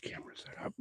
the camera set up.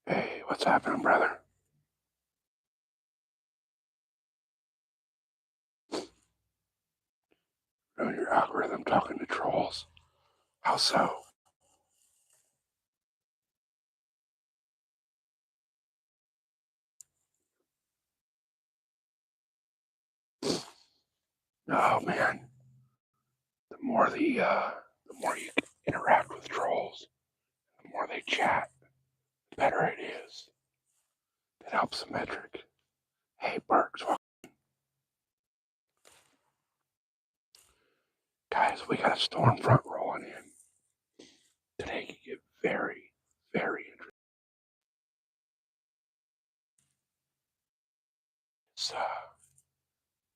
Hey, what's happening, brother? Doing your algorithm talking to trolls. How so? Oh man, the more you interact with trolls, the more they chat, the better it is. That helps the metric. Hey, Berks, guys, we got a storm front rolling in. Today can get very, very interesting.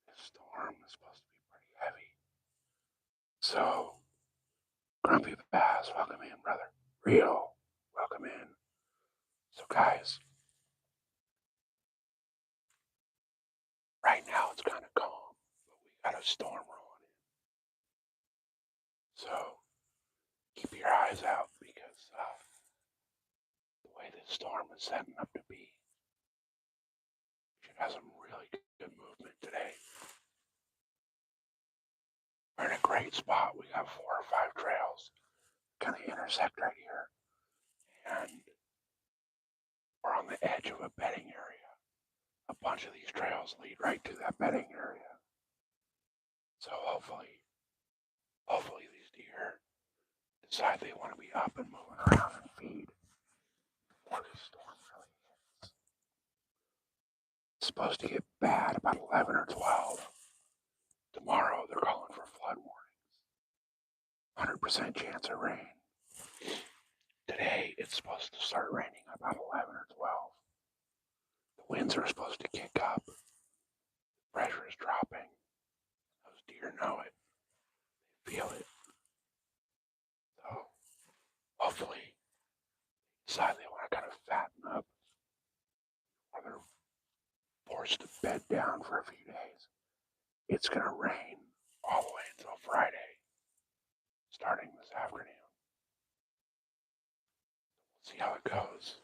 This storm is supposed to be pretty heavy. So, Grumpy Bass, welcome in, brother. Rio, welcome in. So, guys, right now it's kind of calm, but we got a storm rolling in. So, keep your eyes out because the way this storm is setting up to be, should have some really good movement today. We're in a great spot. We got 4 or 5 trails kind of intersect right here, and we're on the edge of a bedding area. A bunch of these trails lead right to that bedding area. So hopefully these deer decide they want to be up and moving around and feed before this storm really hits. It's supposed to get bad about 11 or 12. Tomorrow they're calling for flood warnings. 100% chance of rain. Today it's supposed to start raining about 11 or 12. The winds are supposed to kick up. Pressure is dropping. Those deer know it. They feel it. So hopefully decide they want to kind of fatten up, or they're forced to bed down for a few days. It's going to rain all the way until Friday, starting this afternoon. We'll see how it goes.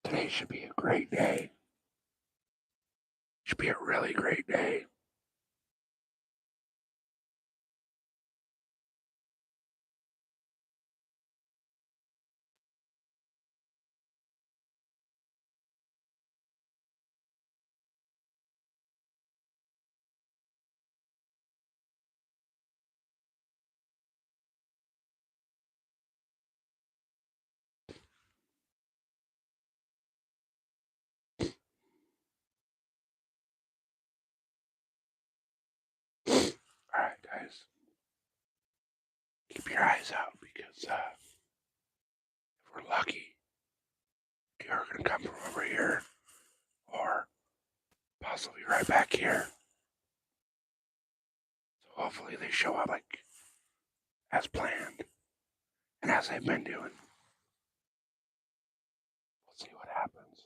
Today should be a great day. Should be a really great day. All right, guys. Keep your eyes out because if we're lucky, deer are going to come from over here or possibly right back here. So hopefully they show up like as planned and as they've been doing. We'll see what happens.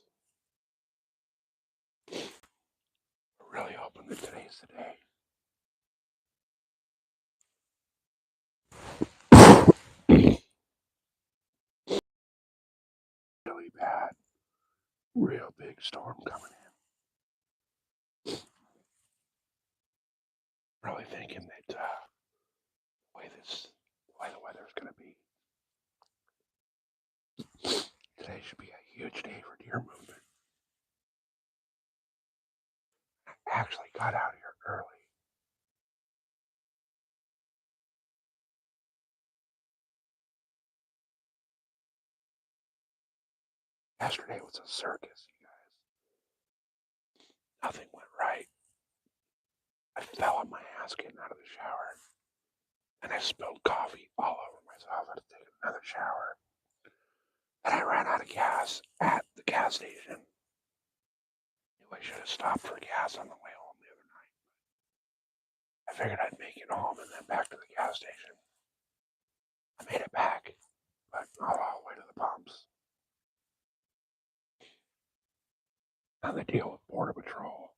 We're really hoping that today's the day. Really bad, real big storm coming in. Really thinking that the way the weather's going to be, today should be a huge day for deer movement. I actually got out here early Yesterday was a circus, you guys. Nothing went right. I fell on my ass getting out of the shower, and I spilled coffee all over myself. I had to take another shower. And I ran out of gas at the gas station. Knew I should have stopped for gas on the way home the other night. I figured I'd make it home and then back to the gas station. I made it back, but not all the way to the pumps. Now the deal with Border Patrol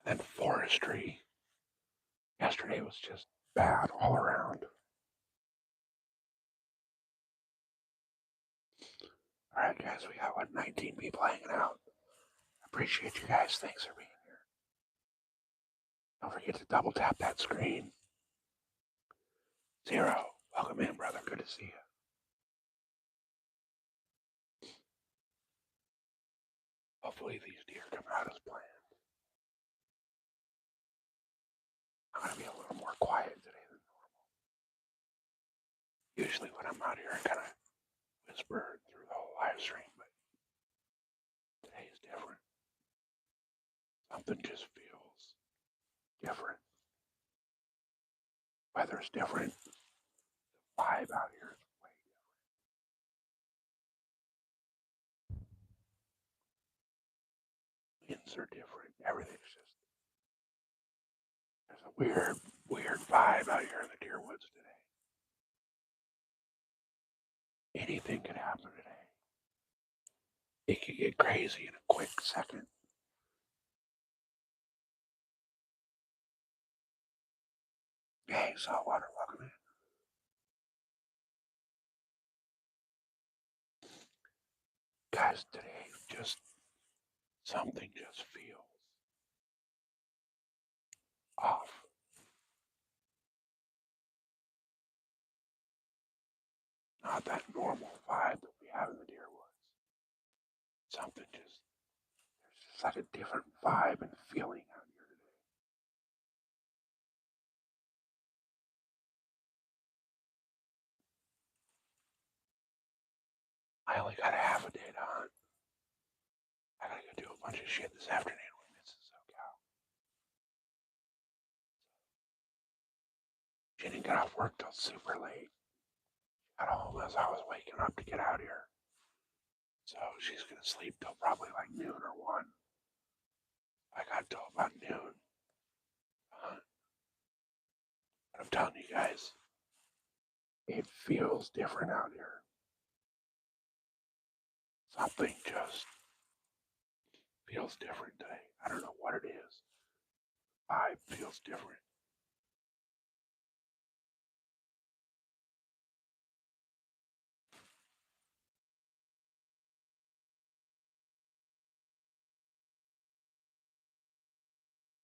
and then forestry. Yesterday was just bad all around. Alright, guys, we got 19 people hanging out. Appreciate you guys. Thanks for being here. Don't forget to double tap that screen. Zero, welcome in, brother. Good to see you. Hopefully these deer come out as planned. I'm going to be a little more quiet today than normal. Usually when I'm out here, I kind of whisper through the whole live stream, but today is different. Something just feels different. Weather's different. The vibe out here is way different. Winds are different. Everything's just, there's a weird vibe out here in the deer woods today. Anything could happen today. It could get crazy in a quick second. Hey, saltwater, welcome in. Guys, today just something just feels off. Not that normal vibe that we have in the deer woods. Something just, there's just like a different vibe and feeling out here today. I only got a half a day to hunt. I gotta go do a bunch of shit this afternoon with Mrs. CAL. She didn't get off work till super late. Got home as I was waking up to get out here. So she's gonna sleep till probably like noon or 1. I got till about noon. But I'm telling you guys, it feels different out here. Something just feels different today. I don't know what it is. Vibe feels different.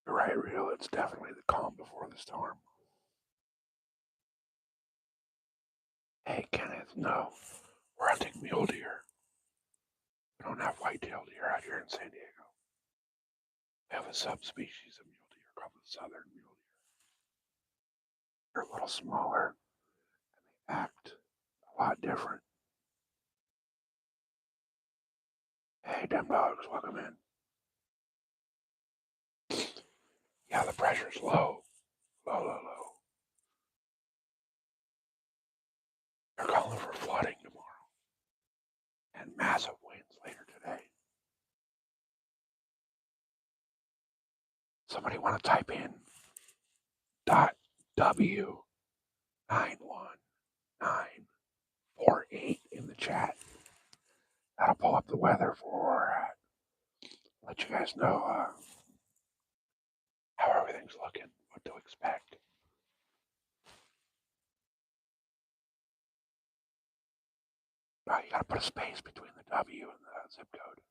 You're right, Real. It's definitely the calm before the storm. Hey, Kenneth, no. We're hunting mule deer. We don't have white-tailed deer out here in San Diego. We have a subspecies of mule deer called the southern mule deer. They're a little smaller, and they act a lot different. Hey, dem dogs, welcome in. Yeah, the pressure's low. Low. They're calling for flooding tomorrow. And massive winds later today. Somebody want to type in .w91948 in the chat. That'll pull up the weather for, let you guys know how everything's looking, what to expect. You gotta put a space between the W and the zip code.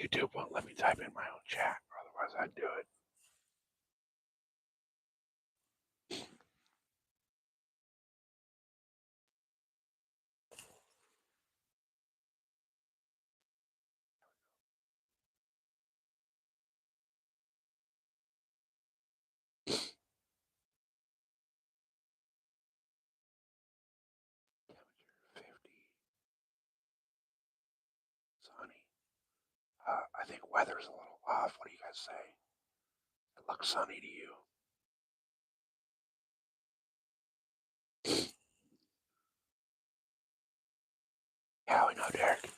YouTube won't let me type in my own chat, otherwise I'd do it. I think weather's a little off. What do you guys say? It looks sunny to you. Yeah, we know, Derek.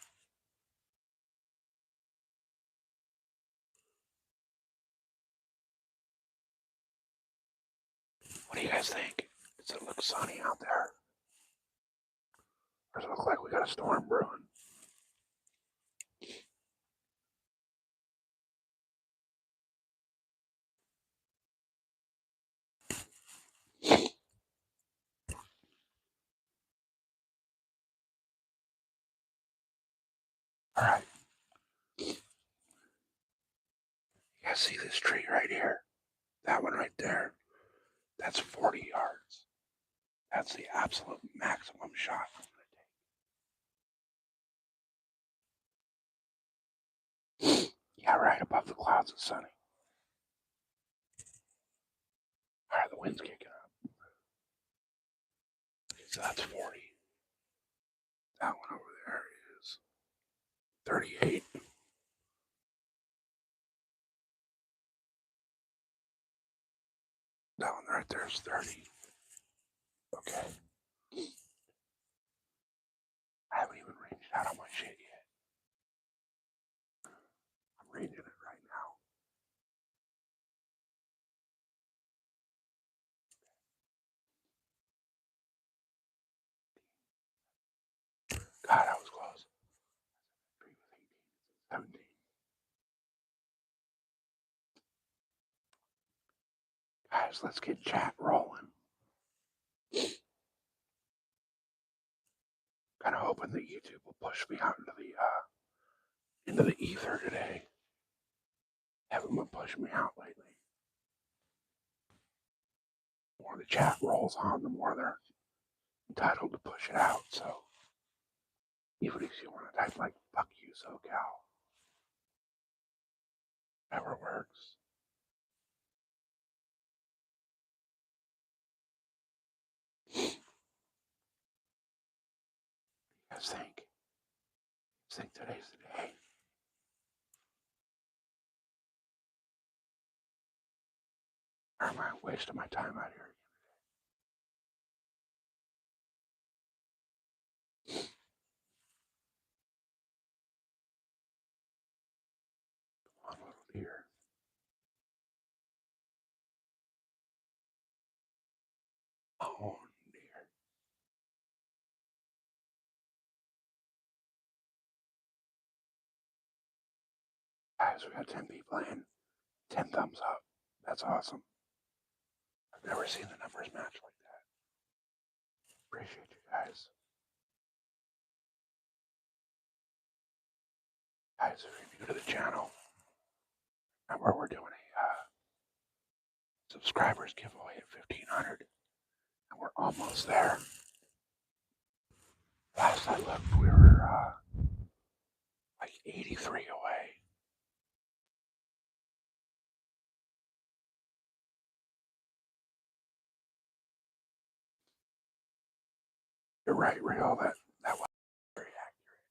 What do you guys think? Does it look sunny out there? Or does it look like we got a storm brewing? All right. You guys see this tree right here? That one right there? That's 40 yards. That's the absolute maximum shot I'm going to take. Yeah, right above the clouds it's sunny. All right, the wind's kicking up. So that's 40. That one over there is 38. That one right there is 30. Okay. I haven't even ranged out on my shit yet. I'm ranging it right now. God, I was close. 17. Guys, let's get chat rolling. Kind of hoping that YouTube will push me out into the ether today. Haven't been pushing me out lately. The more the chat rolls on, the more they're entitled to push it out. So even if you want to type like "fuck you, SoCal," whatever works. You guys think? You think today's the day? Or am I wasting my time out here? Come on, little deer. Oh, dear. Guys, we got 10 people in. 10 thumbs up. That's awesome. I've never seen the numbers match like that. Appreciate you guys. Guys, if you're new to the channel, remember we're doing a subscribers giveaway at 1,500. And we're almost there. Last I looked, we were like 83 away. You're right, Real. That was very accurate.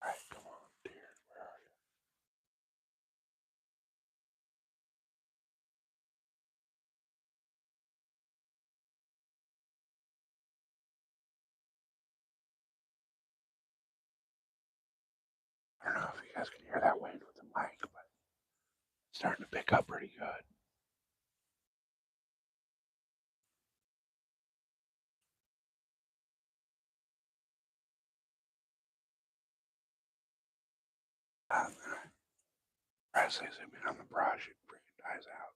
All right, come on, dear. Where are you? I don't know if you guys can hear that wind with the mic, but it's starting to pick up pretty good. As I zoom in on the brush, it freaking dies out.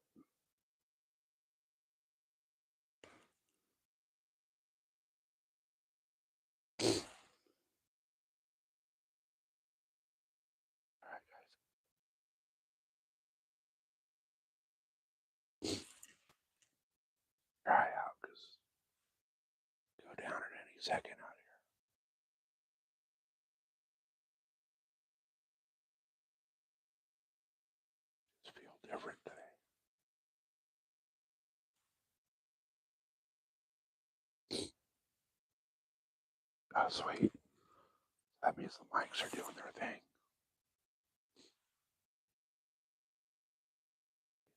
All right, guys. Dry out, because go down at any second out here. different today. Oh, sweet. That means the mics are doing their thing.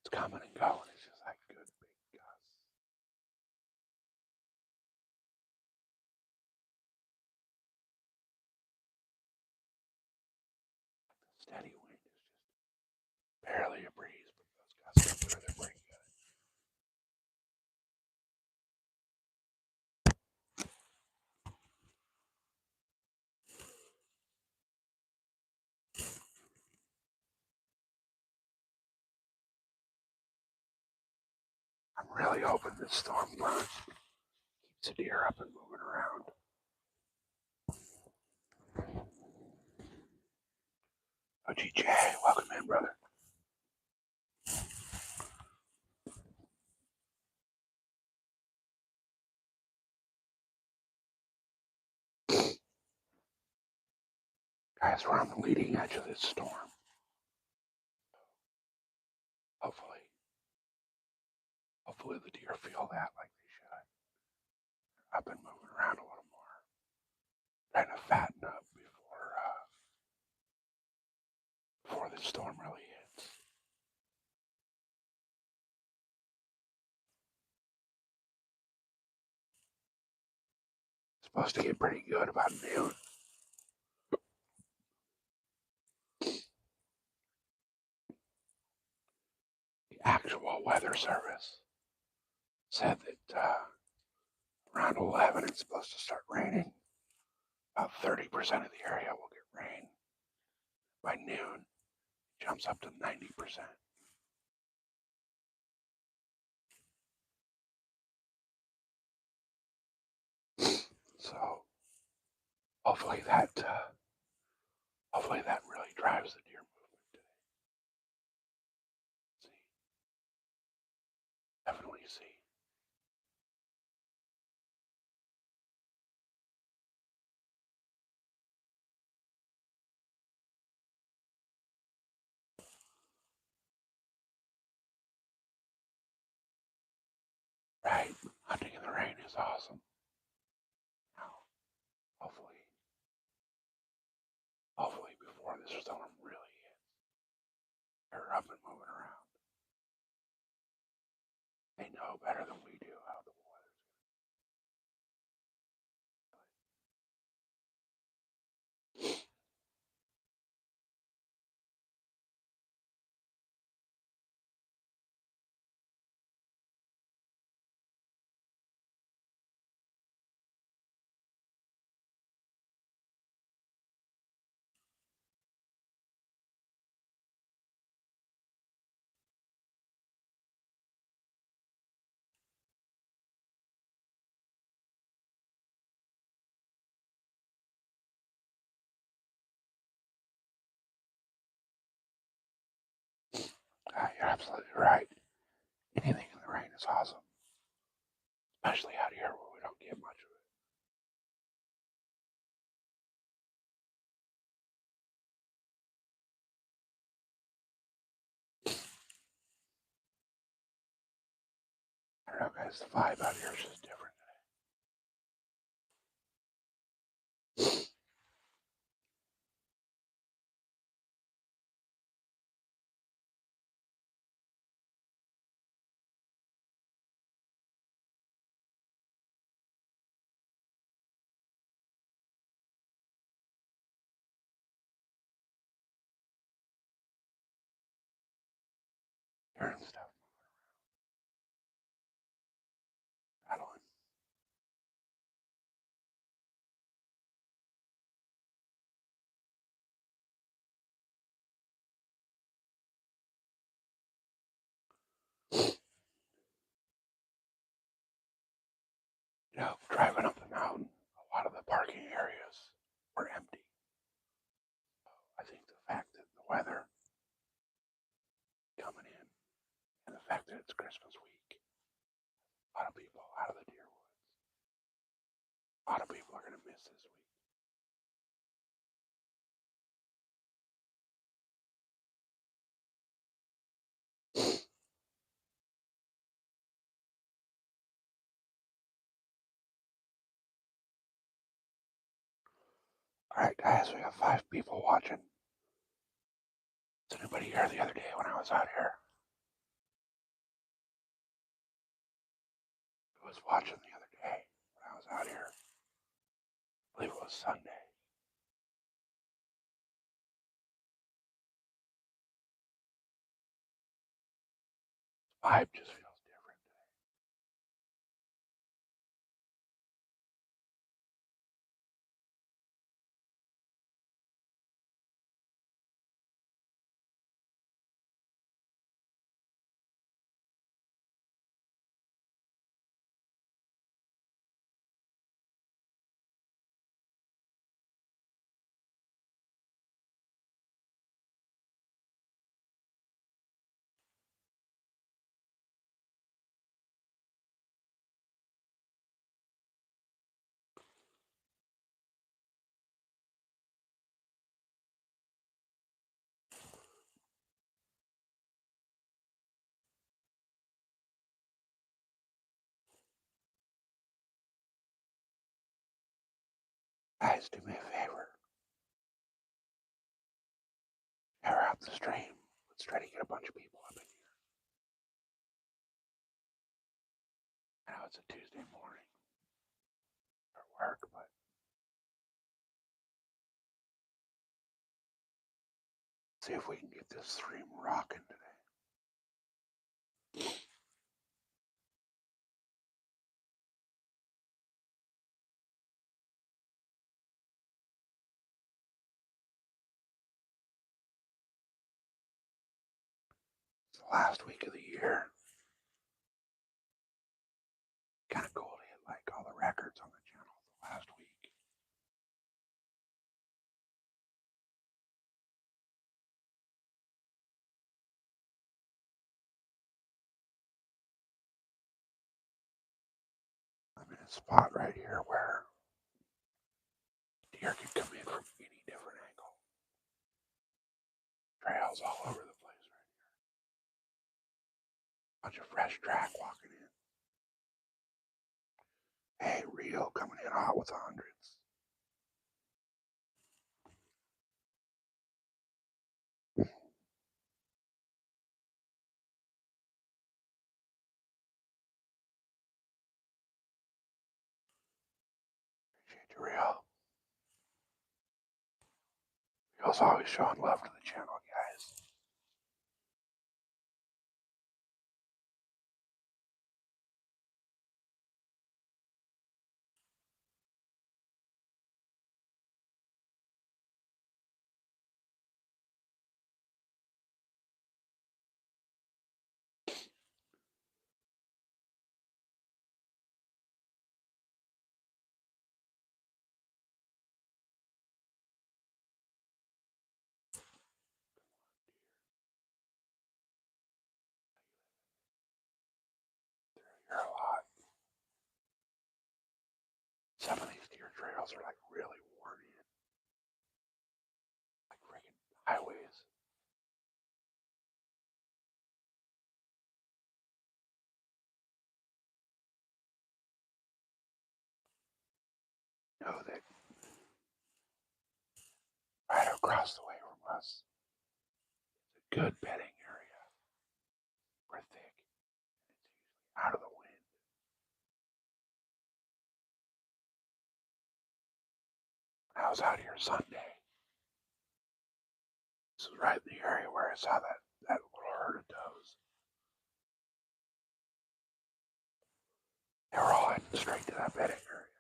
It's coming and going. It's just like good big gusts. Steady wind is just barely a breeze, but those gusts up there, they're pretty good. I'm really hoping this storm front keeps the deer up and moving around. OGJ, welcome in, brother. Guys, we're on the leading edge of this storm. Hopefully the deer feel that like they should. Up and moving around a little more. Trying to fatten up before the storm really hits. It's supposed to get pretty good about noon. The actual weather service said that around 11 it's supposed to start raining. About 30% of the area will get rain. By noon, it jumps up to 90%. So hopefully that really drives the deer movement today. Definitely see. Right, hunting in the rain is awesome. Now, hopefully before this storm really hits, they're up and moving around. They know better than we do how the weather's going to be. You're absolutely right. Anything in the rain is awesome, especially out here where we don't get much of it. I don't know, guys. The vibe out here is just different today. Hearing stuff rattling. Driving up the mountain, a lot of the parking areas were empty. I think the fact that the weather coming in and the fact that it's Christmas week, a lot of people out of the deer woods. A lot of people are going to miss this week. Alright, guys, we got 5 people watching. Was anybody here the other day when I was out here? Who was watching the other day when I was out here? I believe it was Sunday. 5 just feels different today. Guys, do me a favor. Share out the stream. Let's try to get a bunch of people up in here. I know it's a Tuesday morning for work, but see if we can get this stream rocking today. It's the last week of the year. Kind of cool to hit like all the records on the channel the last week. I'm in a spot right here where deer can come in from any different angle. Trails all over the place right here. Bunch of fresh track walking in. Hey, Rio coming in hot with the hundreds. Appreciate you, Rio. Rio's always showing love to the channel, guys. They're a lot. Some of these deer trails are like really worn in. Like freaking highways. Know that right across the way from us is a good bedding area. We're thick. It's usually out of the wind. When I was out here Sunday, this was right in the area where I saw that little herd of does. They were all heading straight to that bedding area.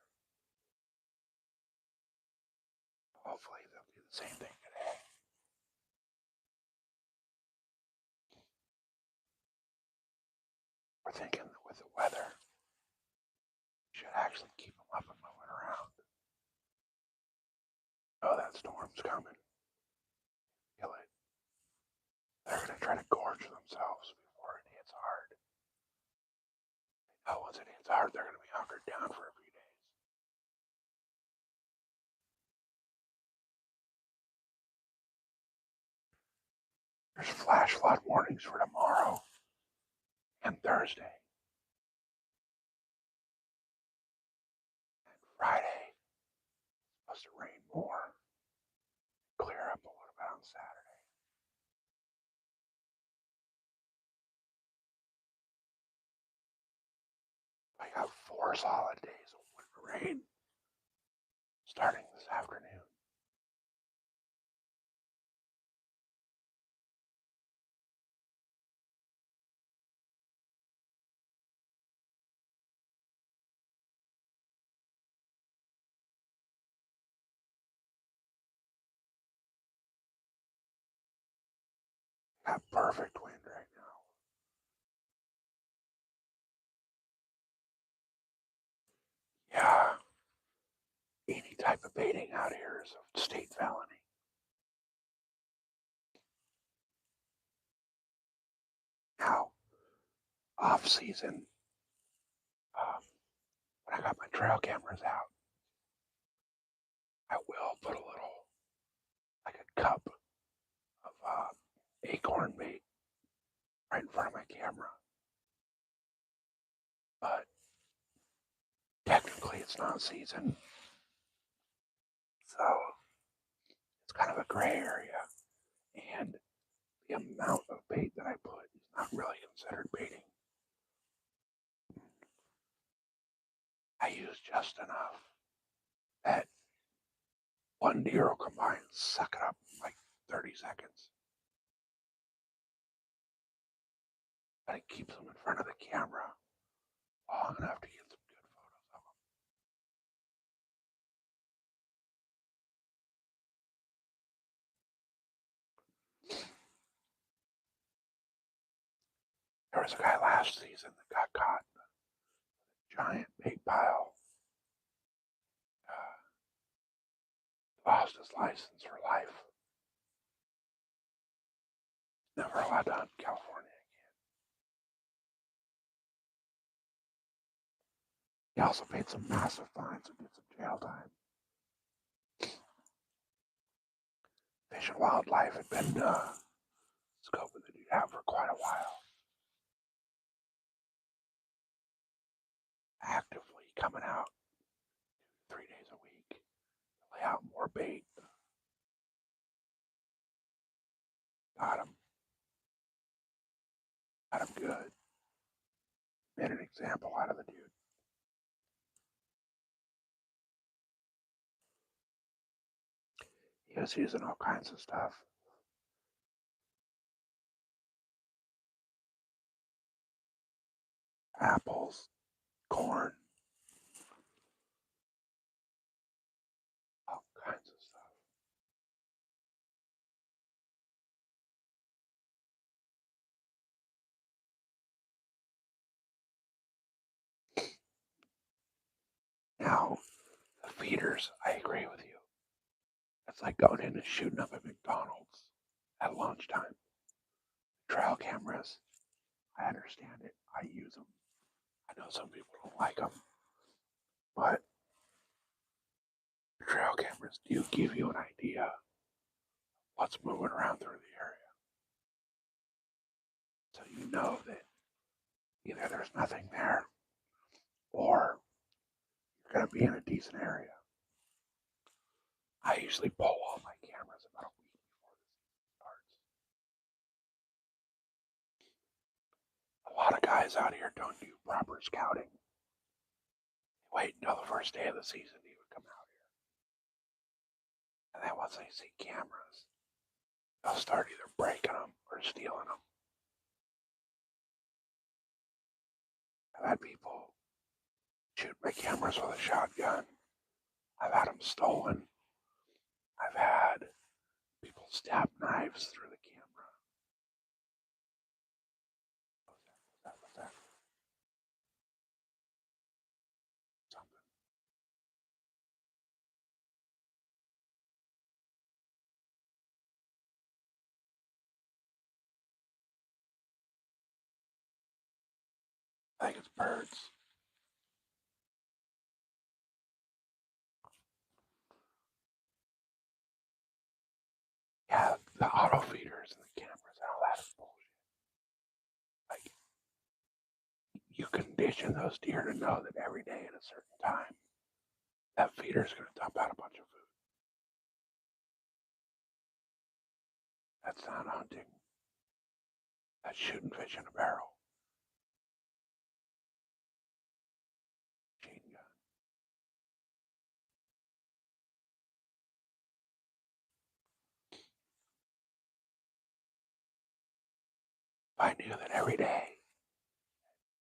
Hopefully they'll do the same thing today. We're thinking that with the weather, we should actually keep them up and moving around. Oh, that storm's coming. Feel it. They're going to try to gorge themselves before it hits hard. Oh, once it hits hard, they're going to be hunkered down for a few days. There's flash flood warnings for tomorrow and Thursday. And Friday, it's supposed to rain more. on Saturday. I got 4 solid days of winter rain starting this afternoon. Got perfect wind right now. Yeah, any type of baiting out here is a state felony. Now, off season, um, when I got my trail cameras out, I will put a little, like a cup of acorn bait right in front of my camera. But technically, it's not season, so it's kind of a gray area. And the amount of bait that I put is not really considered baiting. I use just enough that one deer will come by and suck it up in like 30 seconds. But it keeps them in front of the camera long enough to get some good photos of them. There was a guy last season that got caught in a giant bait pile. Lost his license for life. Never allowed to hunt in California again. He also paid some massive fines and did some jail time. Fish and Wildlife had been scoping the dude out for quite a while. Actively coming out 3 days a week to lay out more bait. Got him. Got him good. Made an example out of the dude. He was using all kinds of stuff. Apples, corn, all kinds of stuff. Now, the feeders, I agree with you. It's like going in and shooting up at McDonald's at lunchtime. Trail cameras, I understand it. I use them. I know some people don't like them, but trail cameras do give you an idea what's moving around through the area. So you know that either there's nothing there or you're going to be in a decent area. I usually pull all my cameras about a week before the season starts. A lot of guys out here don't do proper scouting. They wait until the first day of the season to even come out here. And then once they see cameras, they'll start either breaking them or stealing them. I've had people shoot my cameras with a shotgun. I've had them stolen. I've had people stab knives through the camera. What's that? Something. I think it's birds. Yeah, the auto feeders and the cameras and all that is bullshit. Like, you condition those deer to know that every day at a certain time, that feeder is going to dump out a bunch of food. That's not hunting. That's shooting fish in a barrel. Machine gun. I knew that every day,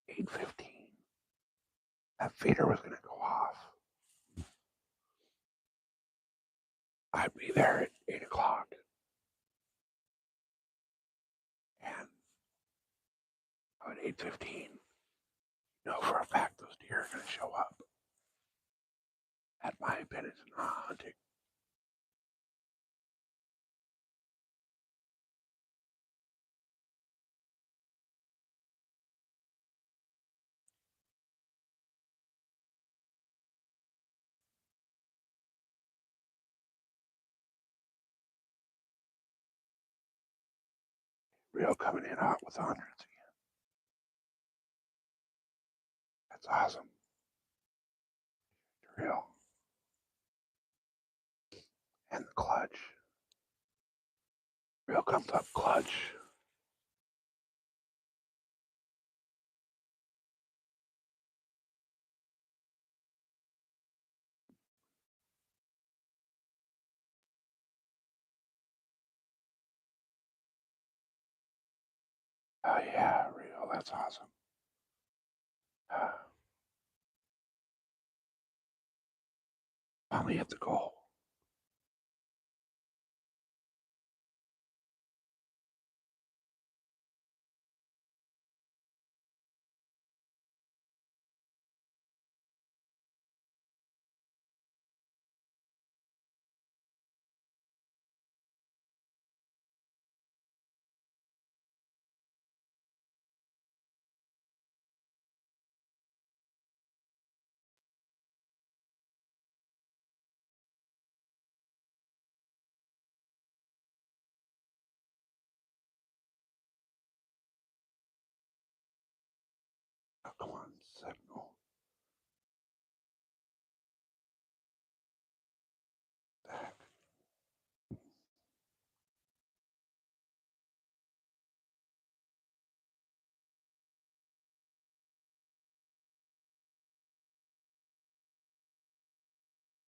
8:15, that feeder was going to go off. I'd be there at 8 o'clock. And at 8:15, you know for a fact those deer are going to show up. That, in my opinion, is not hunting. Real coming in hot with hundreds again. That's awesome. Real. And the clutch. Real comes up clutch. Oh yeah, real. That's awesome. Finally hit the goal. Oh, come on, signal.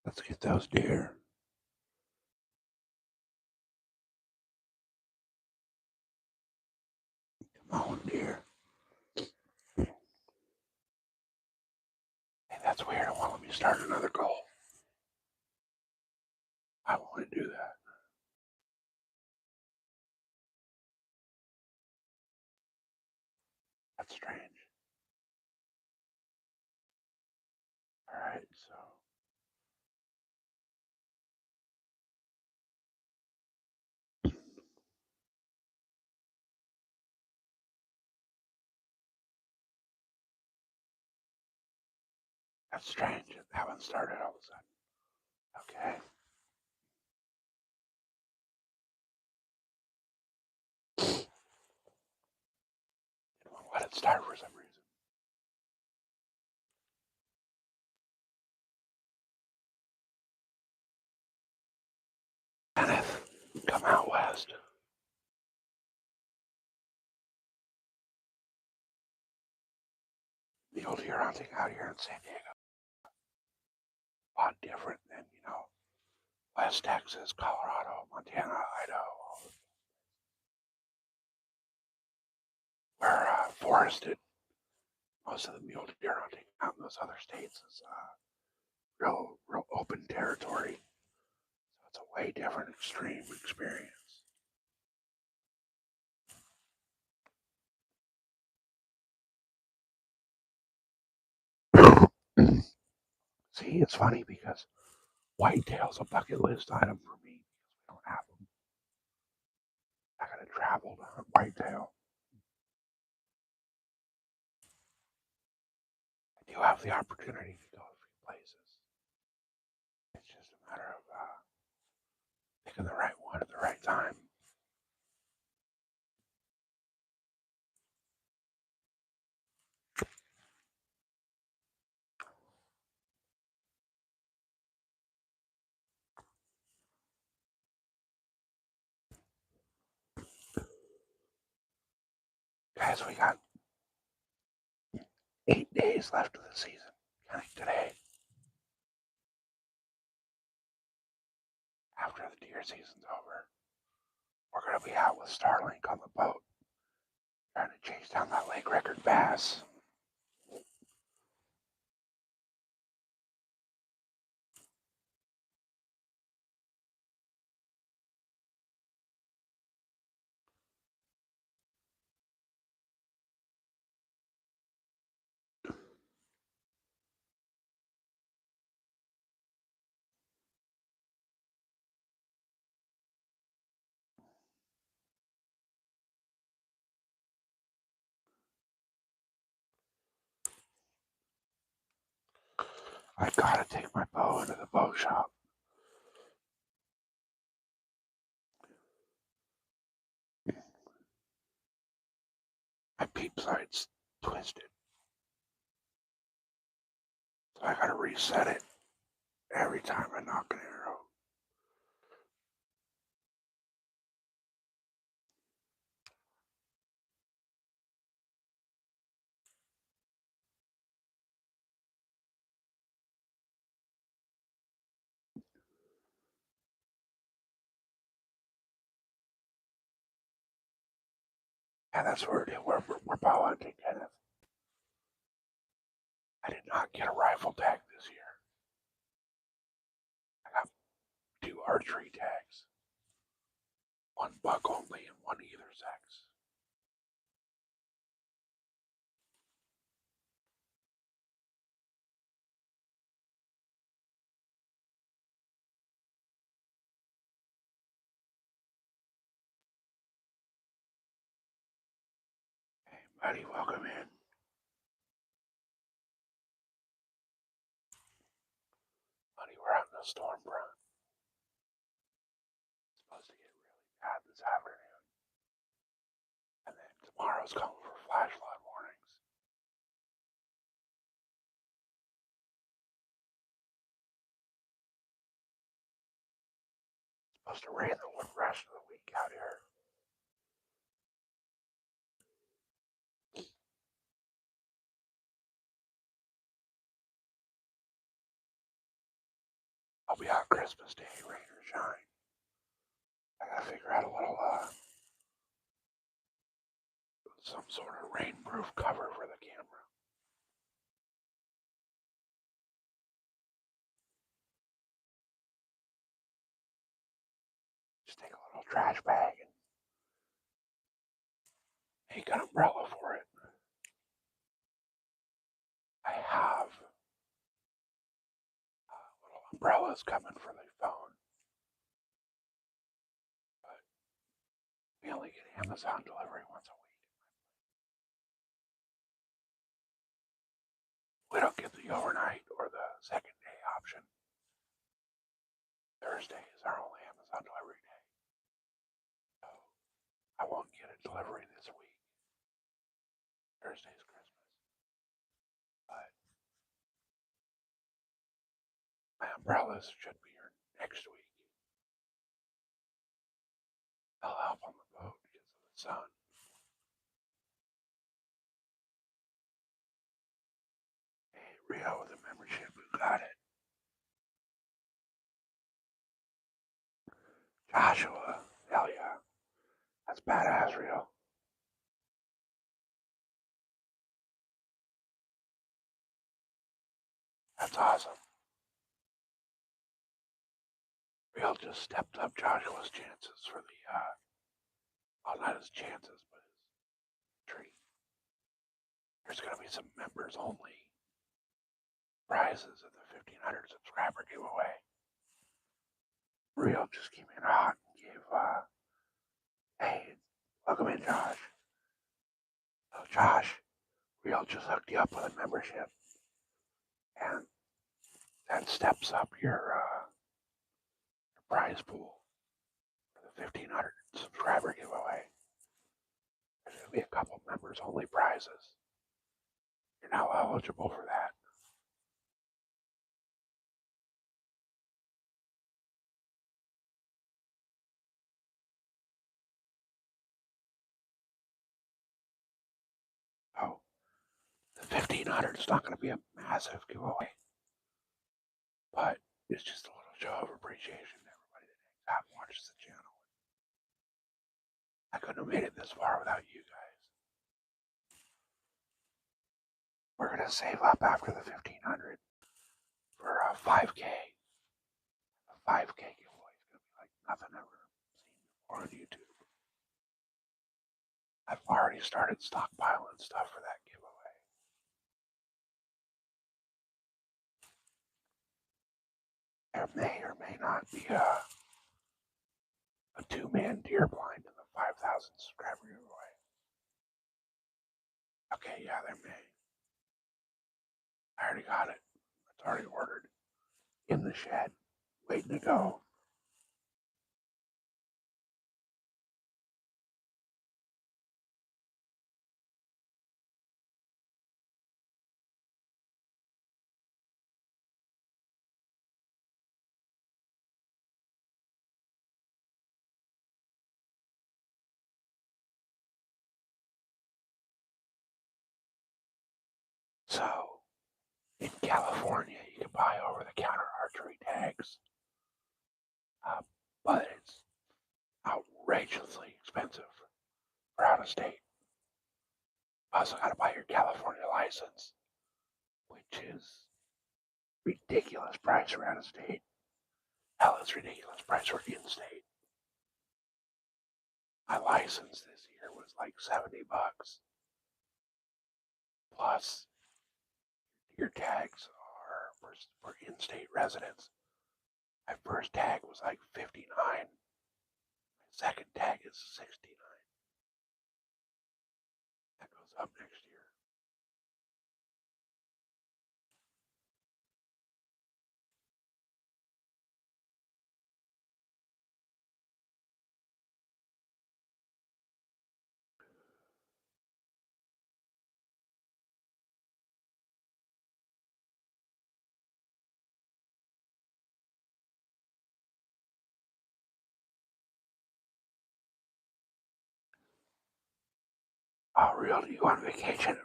Let's get those deer. Come on, deer. Hey, that's weird. It won't let me start another goal. I want to do that. That's strange. All right, so that's strange. That one started all of a sudden. Okay. It won't let it start for some reason. Kenneth, come out west. Mule deer hunting out here in San Diego. A lot different than, West Texas, Colorado, Montana, Idaho. We're forested. Most of the mule deer hunting out in those other states is real open territory. So it's a way different extreme experience. See, it's funny because whitetail's a bucket list item for me because we don't have them. I gotta travel to hunt whitetail. I do have the opportunity to go a few places. It's just a matter of picking the right one at the right time. Guys, we got 8 days left of the season, counting today. After the deer season's over, we're going to be out with Starlink on the boat, trying to chase down that lake record bass. I gotta take my bow into the bow shop. My peep side's twisted, so I gotta reset it every time I knock an arrow. And that's what we're doing. We're bow hunting, Kenneth. I did not get a rifle tag this year. I got 2 archery tags. 1 buck only and 1 either sex. Hey, buddy, welcome in. Buddy, we're out in the storm front. It's supposed to get really bad this afternoon. And then tomorrow's calling for flash flood warnings. It's supposed to rain the rest of the week out here. I'll be out Christmas Day, rain or shine. I gotta figure out a little, some sort of rainproof cover for the camera. Just take a little trash bag and make an umbrella for it. I have little umbrellas coming for the phone, but we only get Amazon delivery once a week. We don't get the overnight or the second day option. Thursday is our only Amazon delivery day. So I won't get a delivery this week. Thursday's Christmas. But my umbrellas should be here next week. They'll help on the boat because of the sun. Hey, Rio with a membership, who got it? Joshua, hell yeah. That's badass, Rio. That's awesome. Rio just stepped up Joshua's chances for the, well, not his chances, but his treat. There's going to be some members only prizes at the 1,500 subscriber giveaway. Rio just came in hot and gave, hey, welcome in, Josh. So, Josh, Rio just hooked you up with a membership, and that steps up your prize pool for the 1,500 subscriber giveaway. There's going to be a couple members only prizes. You're now eligible for that. 1,500 is not going to be a massive giveaway, but it's just a little show of appreciation to everybody that hangs out and watches the channel. I couldn't have made it this far without you guys. We're going to save up after the 1,500 for a 5K. A 5K giveaway is going to be like nothing I've ever seen before on YouTube. I've already started stockpiling stuff for that giveaway. There may or may not be a 2-man deer blind in the 5,000 subscriber giveaway. Okay, yeah, there may. I already got it. It's already ordered. In the shed, waiting to go. So, in California, you can buy over-the-counter archery tags, but it's outrageously expensive for out of state. You also got to buy your California license, which is ridiculous price for out of state. Hell, it's ridiculous price for in-state. My license this year was like $70, plus your tags are for in-state residents. My first tag was like $59. My second tag is $69. That goes up next year. Oh, really? You go on vacation?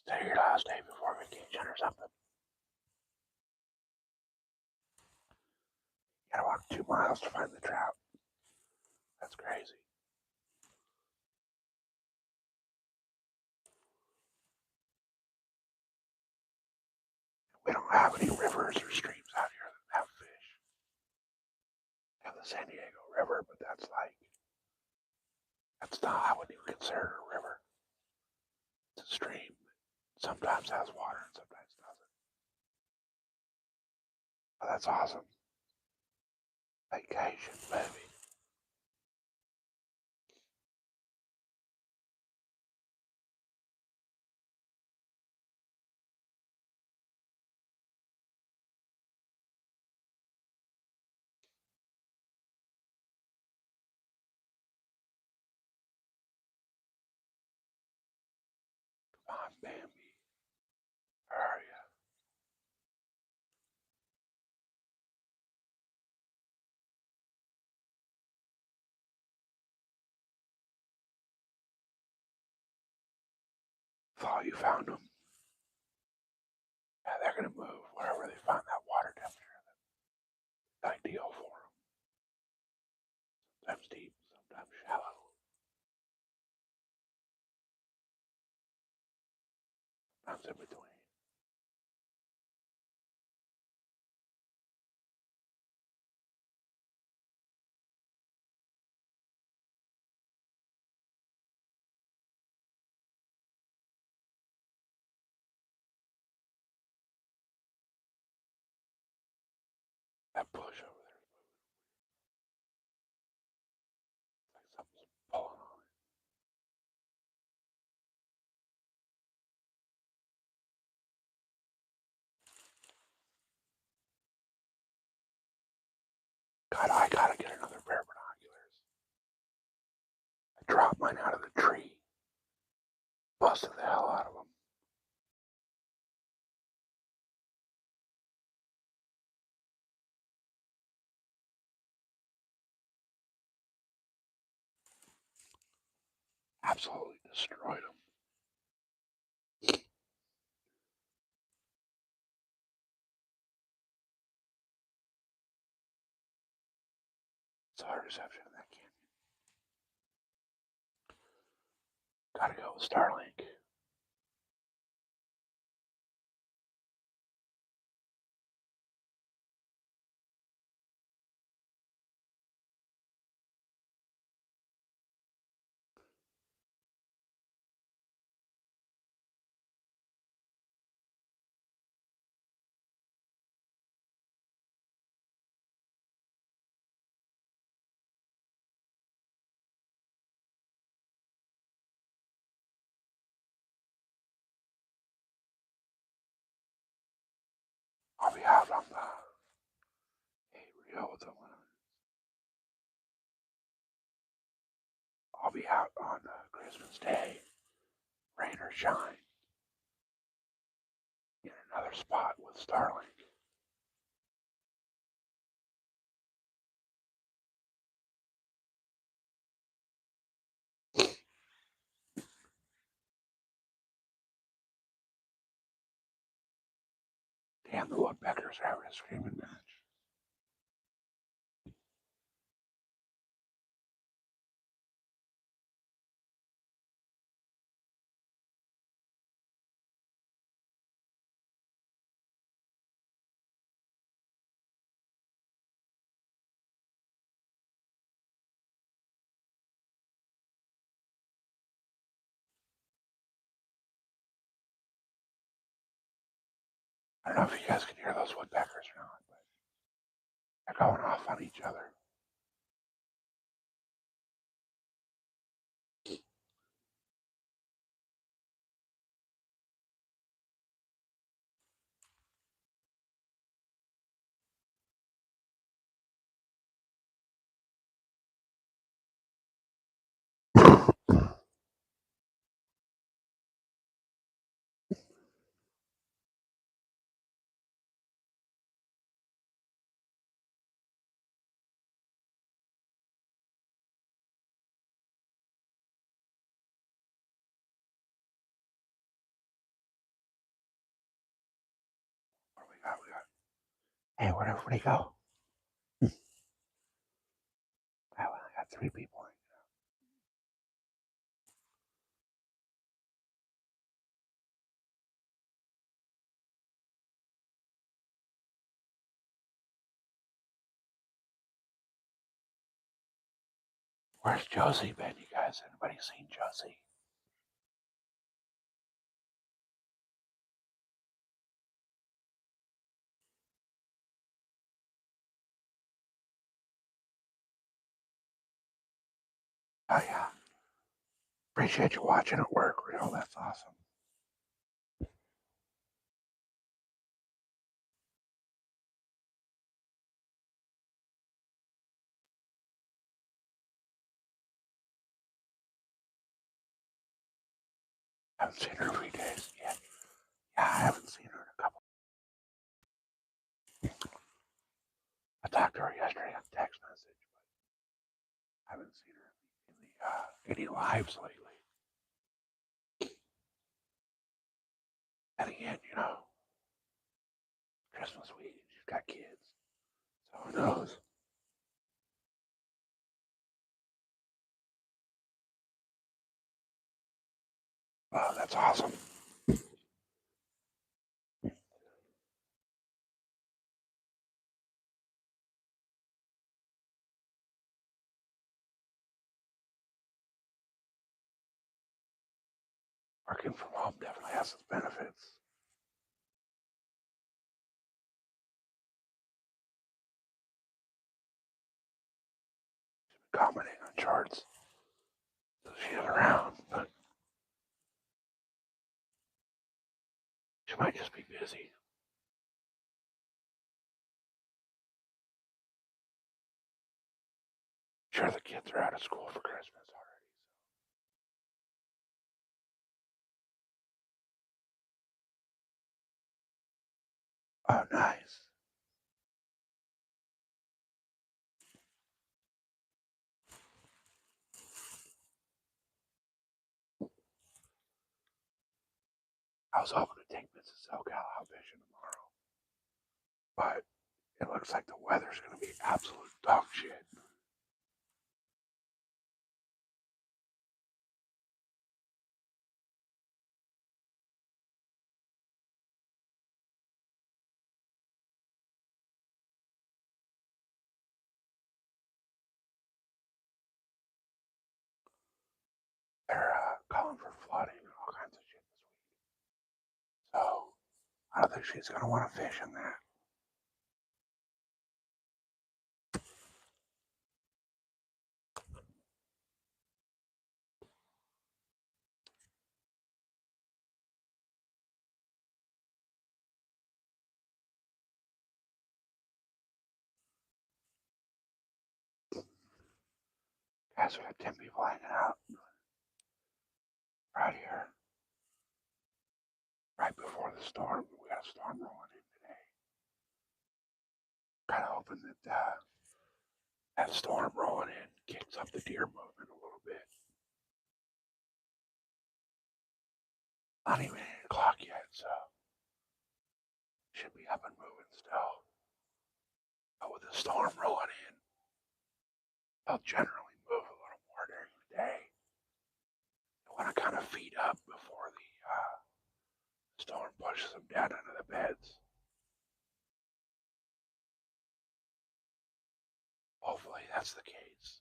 Stay your last day before vacation or something? You gotta walk 2 miles to find the trout. That's crazy. We don't have any rivers or streams out here that have fish. We have the San Diego River, but that's not, I wouldn't even consider it a river. It's a stream. Sometimes has water and sometimes doesn't. Oh, that's awesome. Vacation, baby. Come on, Bambi. Where are you? Thought you found them. Yeah, they're gonna move wherever they find that water temperature that's ideal for them. Sometimes deep, sometimes shallow. Sometimes in between. That bush over there is like something's pulling on it. God, I gotta get another pair of binoculars. I dropped mine out of the tree. Busted the hell out of them. Absolutely destroyed them. Cell reception in that canyon. Gotta go with Starlink. I'll be out on the Rio with the I'll be out on Christmas Day, rain or shine, in another spot with Starlink. Damn, the woodpeckers are having a screaming match. I don't know if you guys can hear those woodpeckers or not, but they're going off on each other. What do we got? Hey, where'd everybody go? I got 3 people. Where's Josie been, you guys? Anybody seen Josie? Oh, yeah. Appreciate you watching at work, Rio. That's awesome. Haven't seen her in 3 days yet. Yeah, I haven't seen her in a couple. I talked to her yesterday on text message, but I haven't seen her in any lives lately. And again, Christmas week, she's got kids. So who knows? Oh, that's awesome. Working from home definitely has its benefits. Commenting on charts. So she's around, but she might just be busy. Sure, the kids are out of school for Christmas already. Oh, nice. I was hoping to take Mrs. CAL out fishing tomorrow, but it looks like the weather's going to be absolute dog shit. I don't think she's going to want to fish in that. Guys, we got 10 people hanging out right here, right before the storm. We got a storm rolling in today. Kind of hoping that that storm rolling in kicks up the deer movement a little bit. Not even 8 o'clock yet, so should be up and moving still. But with the storm rolling in, they'll generally move a little more during the day. They want to kind of feed up before the storm pushes them down into the beds. Hopefully that's the case.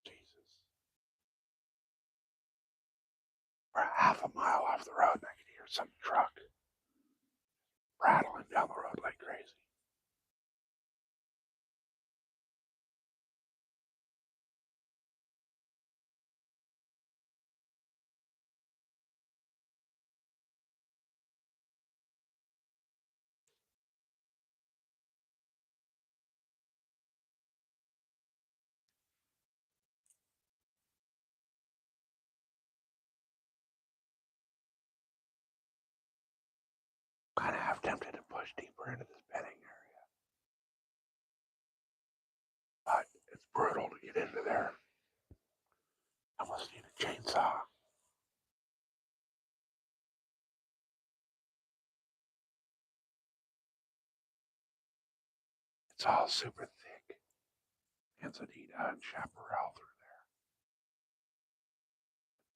Jesus. We're a half a mile off the road and I can hear some truck rattling down the road like crazy. Kind of half tempted to push deeper into this bedding area, but it's brutal to get into there. I almost need a chainsaw. It's all super thick. Manzanita and chaparral through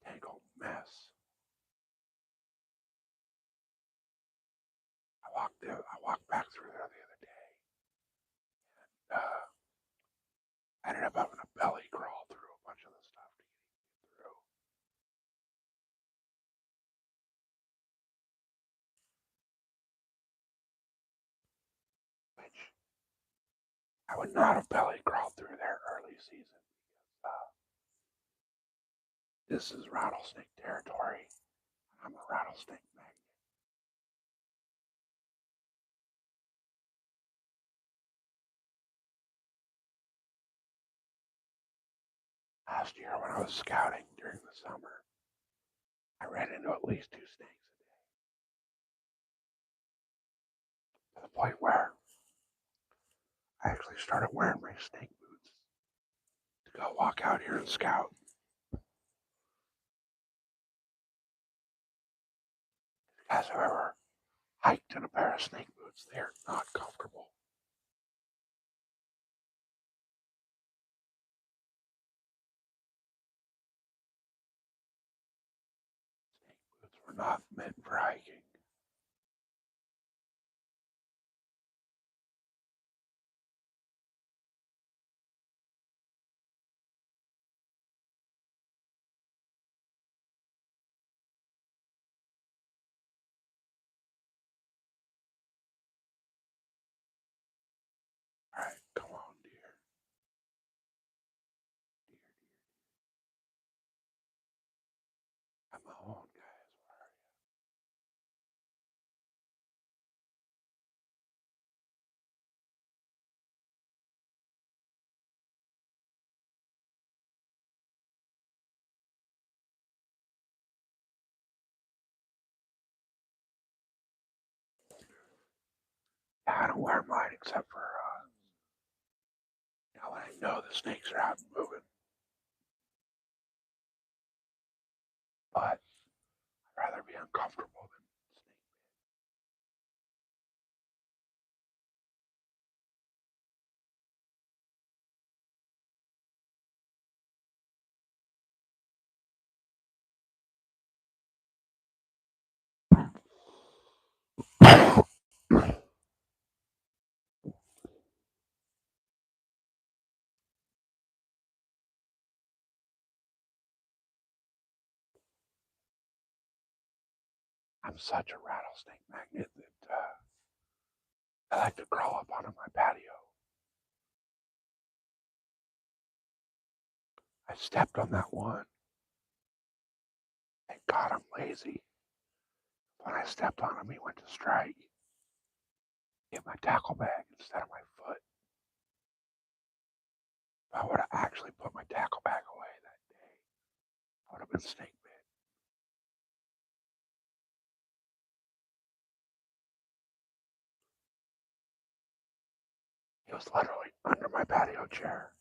there. Tangled mess. I walked back through there the other day. I ended up having a belly crawl through a bunch of the stuff to get through. Which I would not have belly crawled through there early season because this is rattlesnake territory. I'm a rattlesnake magnet. Last year when I was scouting during the summer, I ran into at least 2 snakes a day. To the point where I actually started wearing my snake boots to go walk out here and scout. If you guys have ever hiked in a pair of snake boots, they are not comfortable. Snake boots were not meant for hiking. Alright, come on, dear. Dear, dear. Come on, guys. Where are you? Yeah, I don't wear mine except for, when I know the snakes are out and moving. But I'd rather be uncomfortable than snake. I'm such a rattlesnake magnet that I like to crawl up onto my patio. I stepped on that one. Thank God I'm lazy. When I stepped on him, he went to strike. Hit my tackle bag instead of my foot. If I would have actually put my tackle bag away that day, I would have been snake bit. He was literally under my patio chair.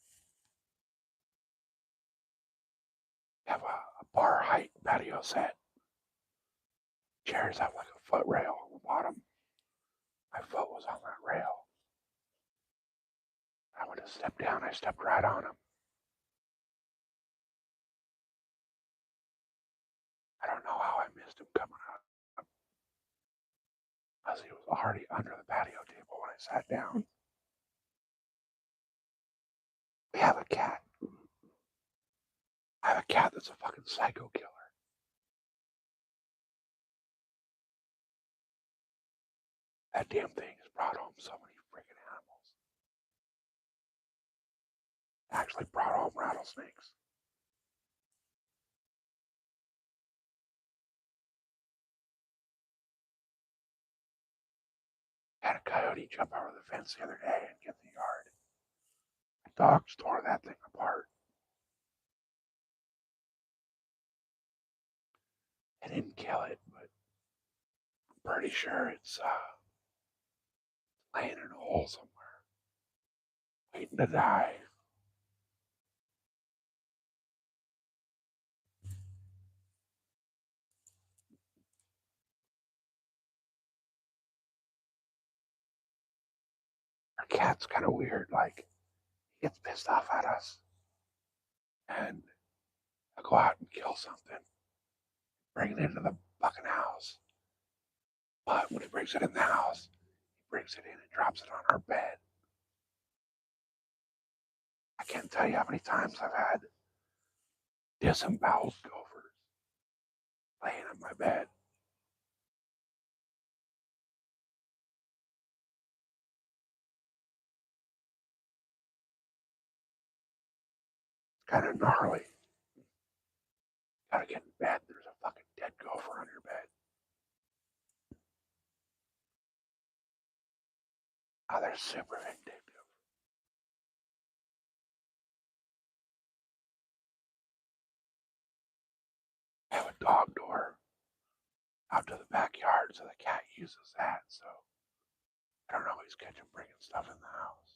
I have a bar height patio set. Chairs have like a foot rail on the bottom. My foot was on that rail. I went to step down, I stepped right on him. I don't know how I missed him coming up, because he was already under the patio table when I sat down. We have a cat. I have a cat that's a fucking psycho killer. That damn thing has brought home so many freaking animals. Actually brought home rattlesnakes. Had a coyote jump over the fence the other day and get in the yard. My dogs tore that thing apart. I didn't kill it, but I'm pretty sure it's laying in a hole somewhere, waiting to die. Our cat's kind of weird. Like, he gets pissed off at us, and I'll go out and kill something, bring it into the fucking house. But when he brings it in the house, he brings it in and drops it on our bed. I can't tell you how many times I've had disemboweled gophers laying on my bed. It's kind of gnarly. Gotta get in bed. There's a fucking dead gopher on your bed. Oh, they're super vindictive. I have a dog door out to the backyard, so the cat uses that. So I don't always catch him bringing stuff in the house.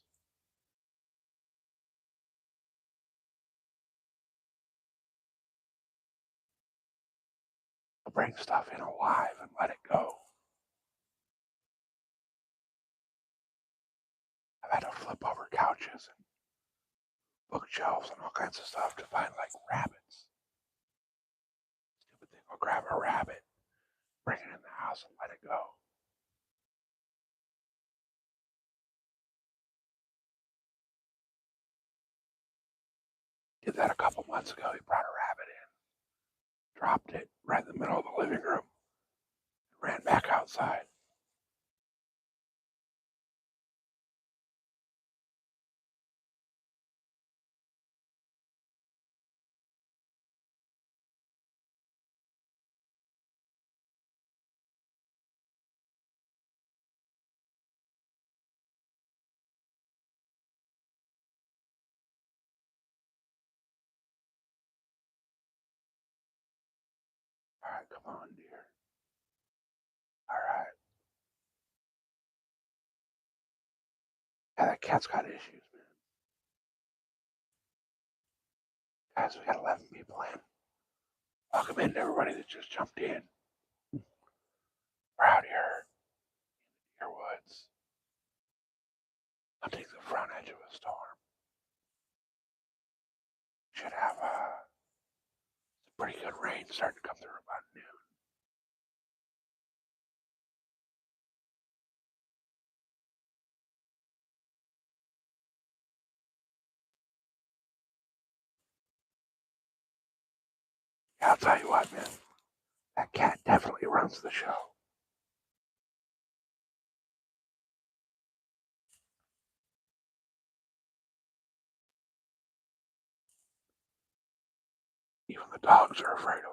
I'll bring stuff in alive and let it go. I've had to flip over couches and bookshelves and all kinds of stuff to find like rabbits. Stupid thing, I'll grab a rabbit, bring it in the house and let it go. Did that a couple months ago. He brought a rabbit in, dropped it right in the middle of the living room, and ran back outside. All right, come on, dear. All right. Yeah, that cat's got issues, man. Guys, we got 11 people in. Welcome in to everybody that just jumped in. We're out here in your woods, hunting the front edge of a storm. Should have some pretty good rain starting to come through about noon. Yeah, I'll tell you what, man. That cat definitely runs the show. Even the dogs are afraid of him.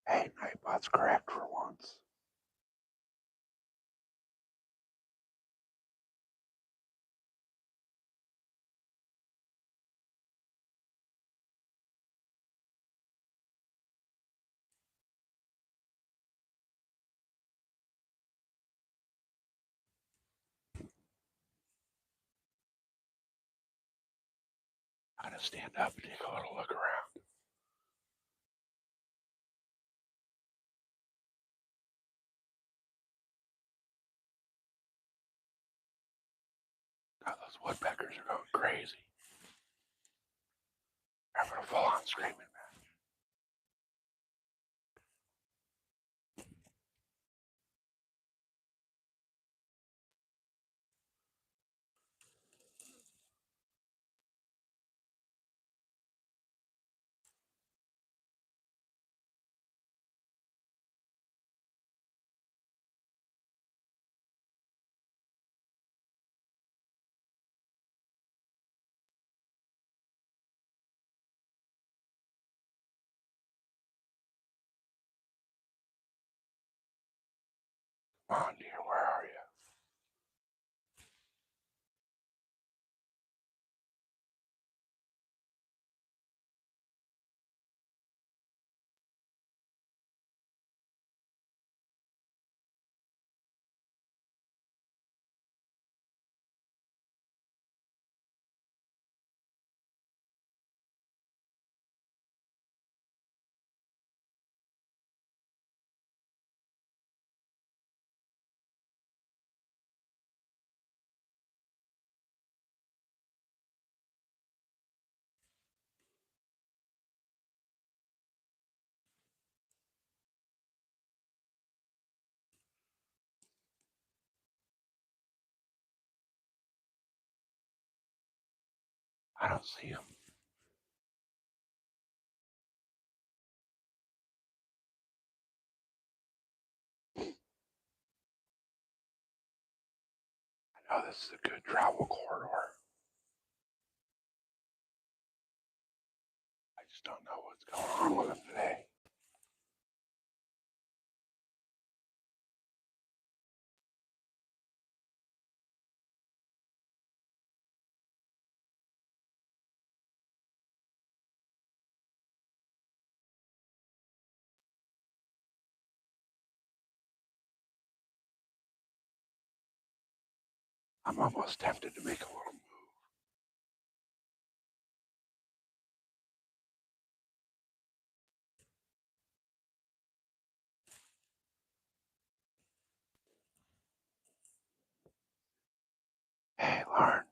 Hey, Nightbot's correct for once. I'm gonna stand up and take a little look around. God, those woodpeckers are going crazy. I'm gonna fall on screaming match. Come on, dear, where are you? I don't see him. I know this is a good travel corridor. I just don't know what's going on with him today. I'm almost tempted to make a little move. Hey, Lauren,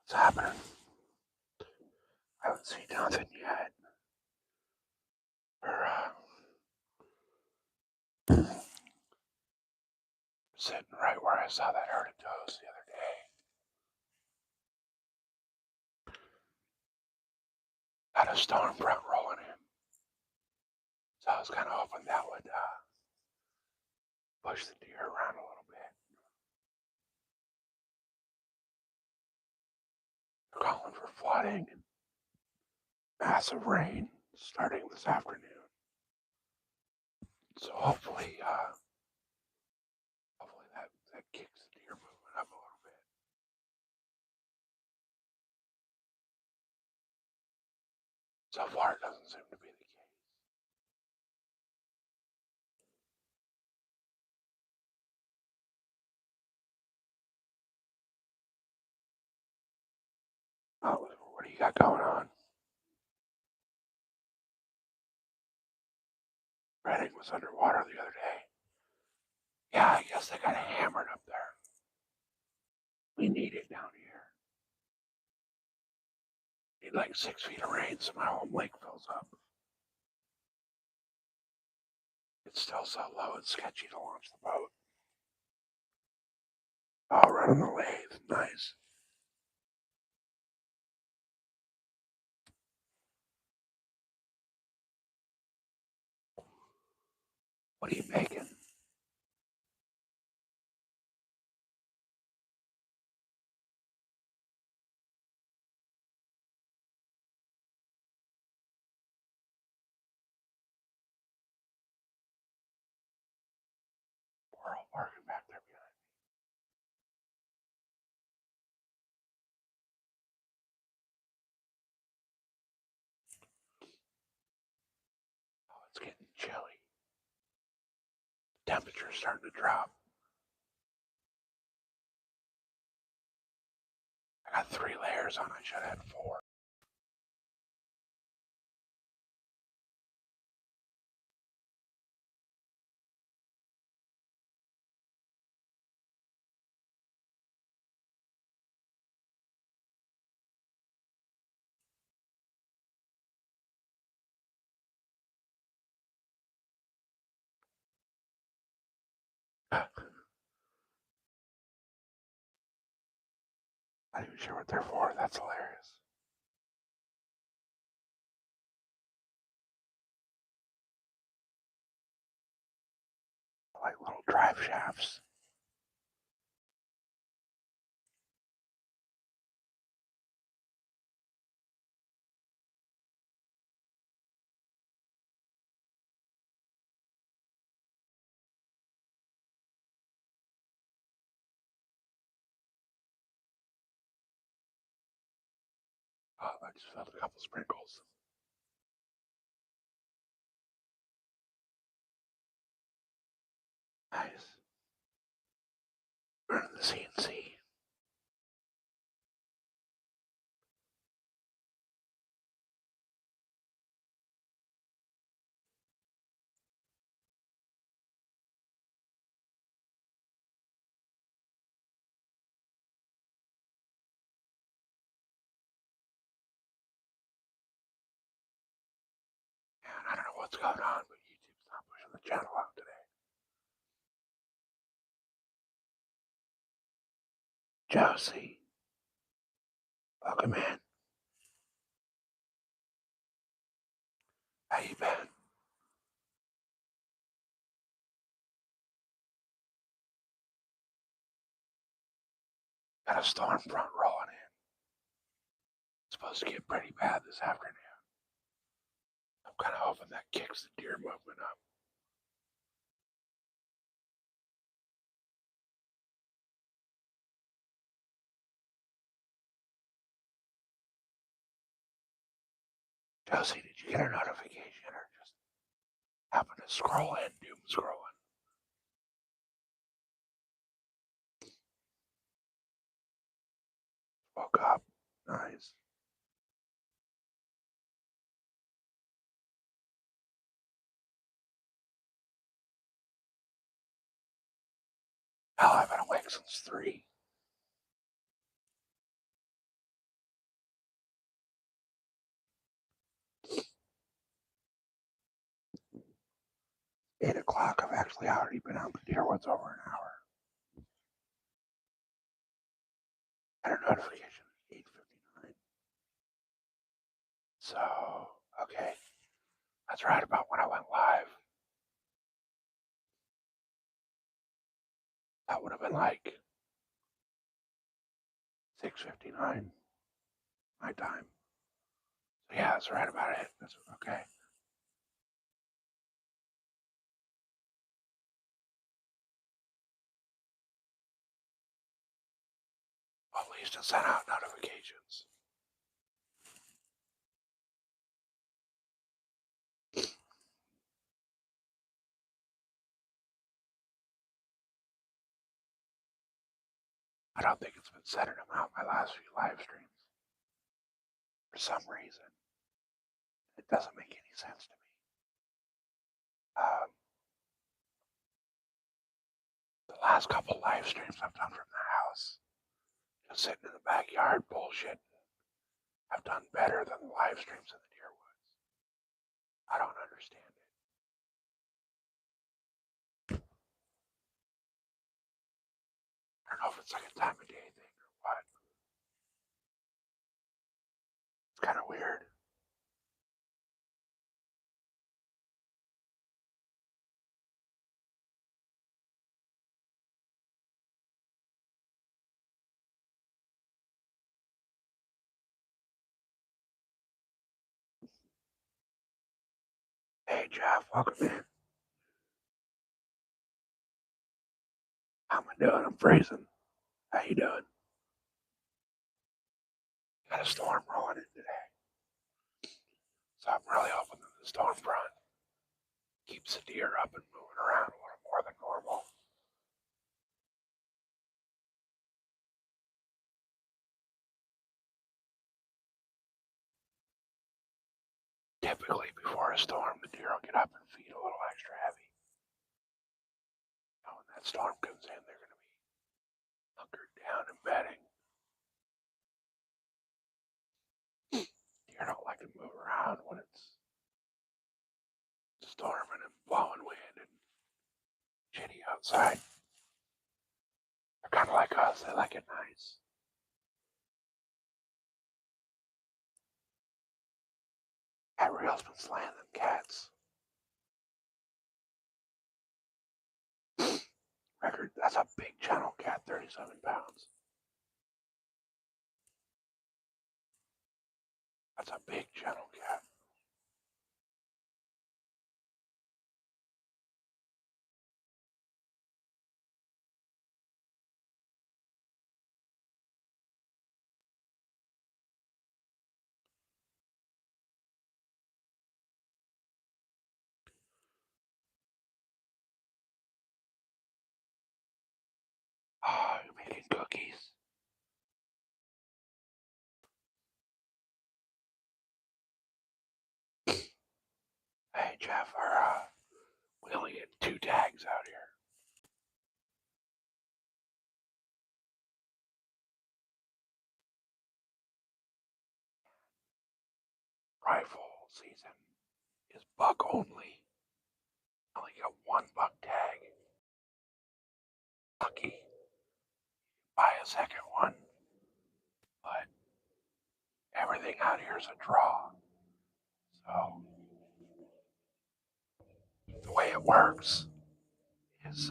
what's happening? I haven't seen nothing yet. We're sitting right where I saw that herd of does the other day. Had a storm front rolling in, so I was kind of hoping that would push the deer around a little bit. They're calling for flooding and massive rain starting this afternoon. So hopefully that kicks the deer movement up a little bit. So far, it doesn't seem to be the case. Oh, what do you got going on? Redding was underwater the other day. Yeah, I guess they got hammered up there. We need it down here. Need like 6 feet of rain so my home lake fills up. It's still so low it's sketchy to launch the boat. Oh, running the lathe. Nice. What are you making? Squirrel barking back there behind. Oh, it's getting chilly. Temperature's starting to drop. I got 3 layers on. I should have had 4. Not even sure what they're for. That's hilarious. Like little drive shafts. Oh, I just felt a couple sprinkles. Nice. Running the CNC. And I don't know what's going on, but YouTube's not pushing the channel out today. Josie, welcome in. How you been? Got a storm front rolling in. It's supposed to get pretty bad this afternoon. I'm kind of hoping that kicks the deer movement up. Josie, did you get a notification or just happen to scroll in, doom scrolling? Woke up. Nice. Hell, I've been awake since 3. 8 o'clock. I've actually already been out the deer woods over an hour. Had a notification at 8:59. So, okay. That's right about when I went live. That would have been like 6:59 my time. So yeah, that's right about it. That's okay. Well, at least it sent out notifications. I don't think it's been sending them out my last few live streams. For some reason. It doesn't make any sense to me. Um, last couple live streams I've done from the house, just sitting in the backyard bullshit, have done better than the live streams in the deer woods. I don't understand it. I don't know if it's like a time of day thing or what. It's kind of weird. Hey Jeff, welcome in. How am I doing? I'm freezing. How you doing? Got a storm rolling in today. So I'm really hoping that the storm front keeps the deer up and moving around a little more than normal. Typically, before a storm, the deer will get up and feed a little extra heavy. Now, when that storm comes in, they're going to be hunkered down and bedding. Deer don't like to move around when it's storming and blowing wind and shitty outside. They're kind of like us. They like it nice. That reel's been slaying them cats. Record, that's a big channel cat, 37 pounds. That's a big channel cat. Oh, you're making cookies. Hey, Jeff, we only get 2 tags out here. Rifle season is buck only. I only got 1 buck tag. Lucky, buy a second one, but everything out here is a draw. So the way it works is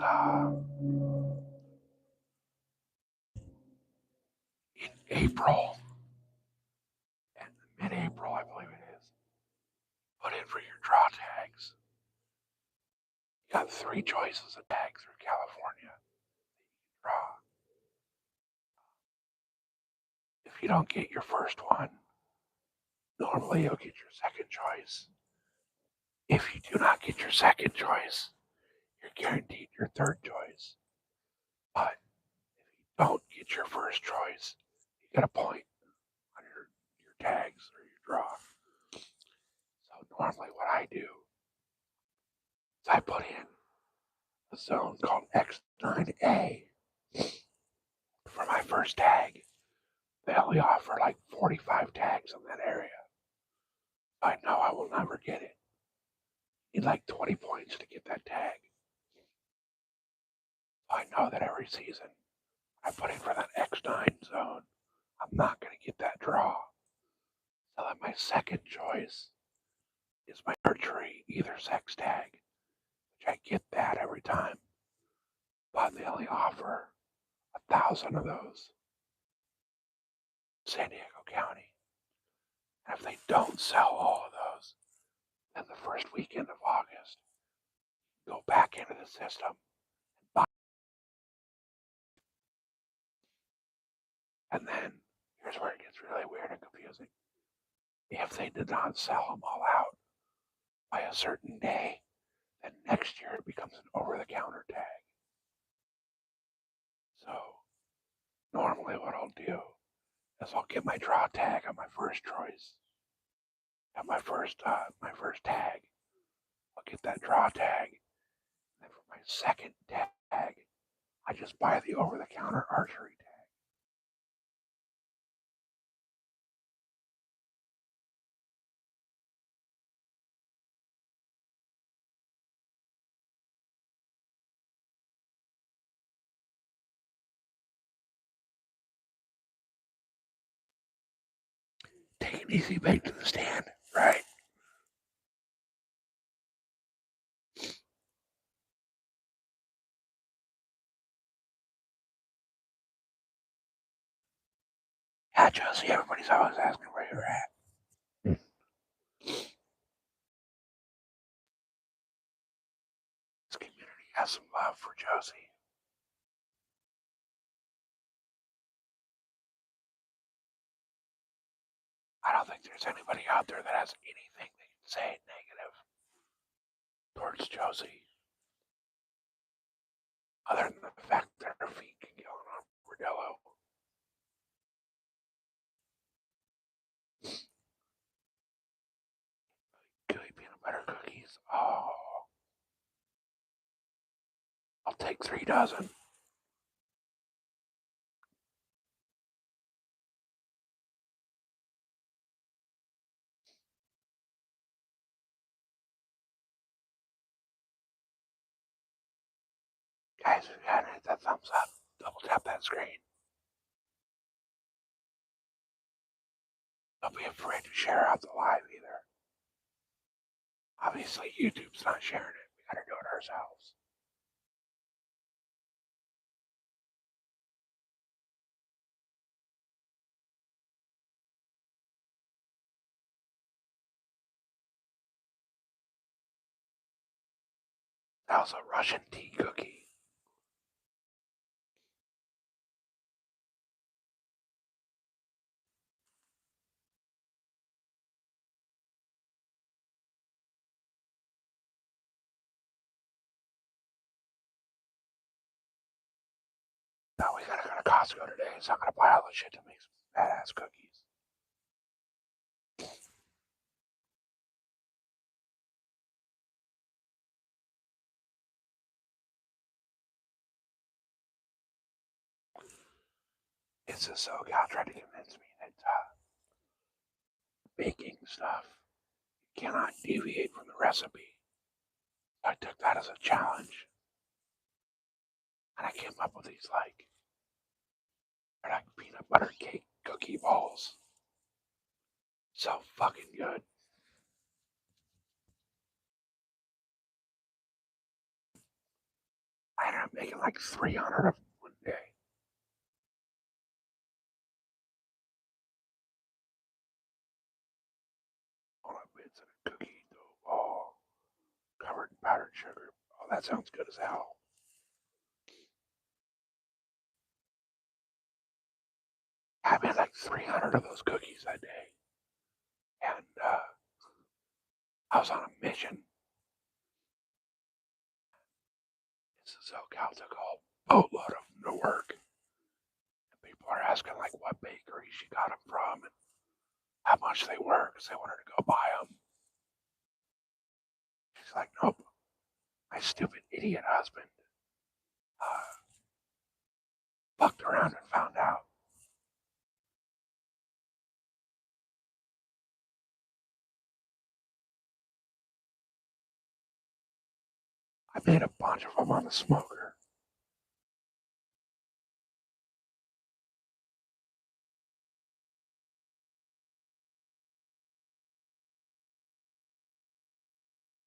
in April and mid-April, I believe it is, put in for your draw tags. You got 3 choices of tags through California. Draw. If you don't get your first one, normally you'll get your second choice. If you do not get your second choice, you're guaranteed your third choice. But if you don't get your first choice, you get a point on your tags or your draw. So normally what I do is I put in a zone called X9A for my first tag. They only offer like 45 tags in that area. I know I will never get it. You need like 20 points to get that tag. I know that every season I put in for that X9 zone, I'm not going to get that draw. So that my second choice is my archery either sex tag, which I get that every time, but they only offer 1,000 of those in San Diego County. And if they don't sell all of those, then the first weekend of August, go back into the system and buy. And then here's where it gets really weird and confusing. If they did not sell them all out by a certain day, then next year it becomes an over-the-counter tag. So normally what I'll do is I'll get my draw tag on my first choice. At my first tag, I'll get that draw tag. And then for my second tag, I just buy the over-the-counter archery tag. Take an easy bait to the stand, right? Yeah, Josie, everybody's always asking where you're at. This community has some love for Josie. I don't think there's anybody out there that has anything they can say negative towards Josie, other than the fact that her feet can get on armadillo. Gooey peanut butter cookies. Oh, I'll take 3 dozen. Guys, if you hadn't hit that thumbs up, double tap that screen. Don't be afraid to share out the live either. Obviously, YouTube's not sharing it. We gotta do it ourselves. That was a Russian tea cookie. Now we gotta go to Costco today, so I'm gonna buy all the shit to make some badass cookies. It's a SoCal trying to convince me that baking stuff cannot deviate from the recipe. I took that as a challenge, and I came up with these they're like peanut butter cake cookie balls. So fucking good. I ended up making like 300 of them one day. All the bits of a cookie dough ball covered in powdered sugar. Oh, that sounds good as hell. I made like 300 of those cookies that day. And I was on a mission. It's a SoCal took a boatload of them to work. And people are asking like what bakery she got them from and how much they were because they wanted to go buy them. She's like, nope, my stupid idiot husband fucked around and found out. I made a bunch of them on the smoker.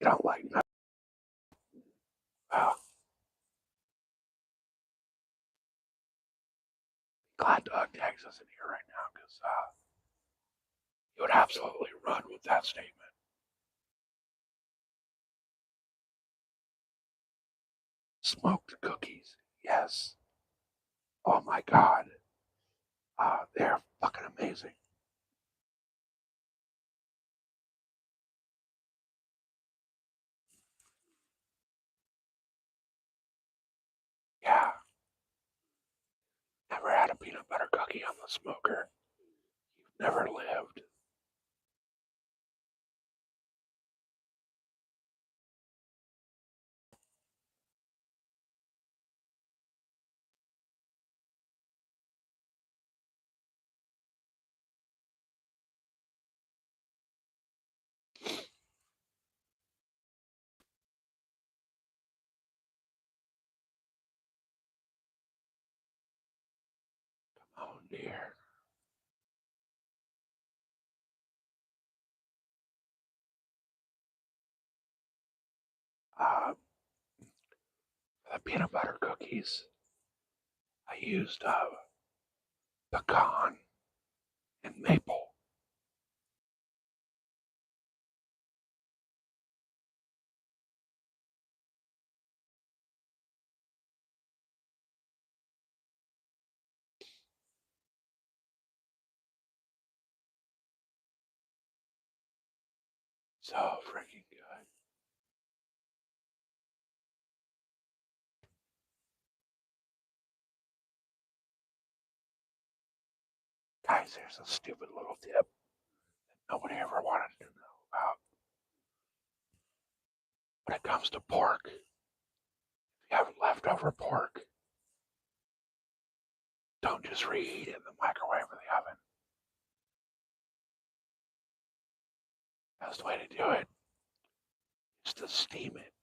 You don't like that? Well, glad Doug tags us in here right now because he would absolutely run with that statement. Smoked cookies, yes. Oh my god, they're fucking amazing. Yeah, never had a peanut butter cookie on the smoker. You've never lived. deer. Uh, the peanut butter cookies, I used pecan and maple. So freaking good. Guys, there's a stupid little tip nobody ever wanted to know about. When it comes to pork, if you have leftover pork, don't just reheat it in the microwave or the oven. Best way to do it is to steam it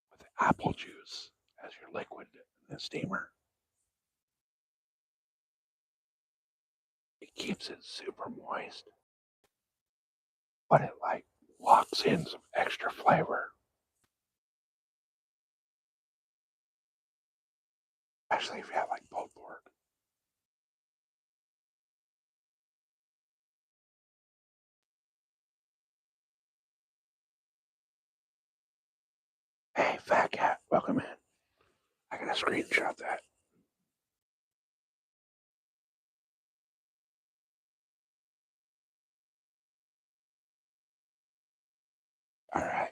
with apple juice as your liquid in the steamer. It keeps it super moist, but it like locks in some extra flavor. Especially if you have like pulled pork. Hey, fat cat, welcome in. I gotta screenshot that. Alright,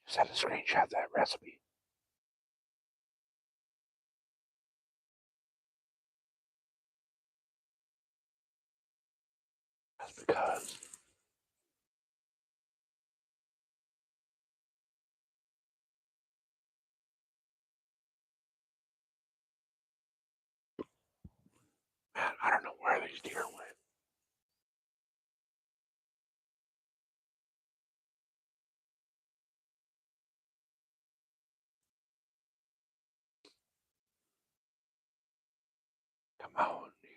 just had to screenshot that recipe. That's because man, I don't know where these deer went. Come on, deer.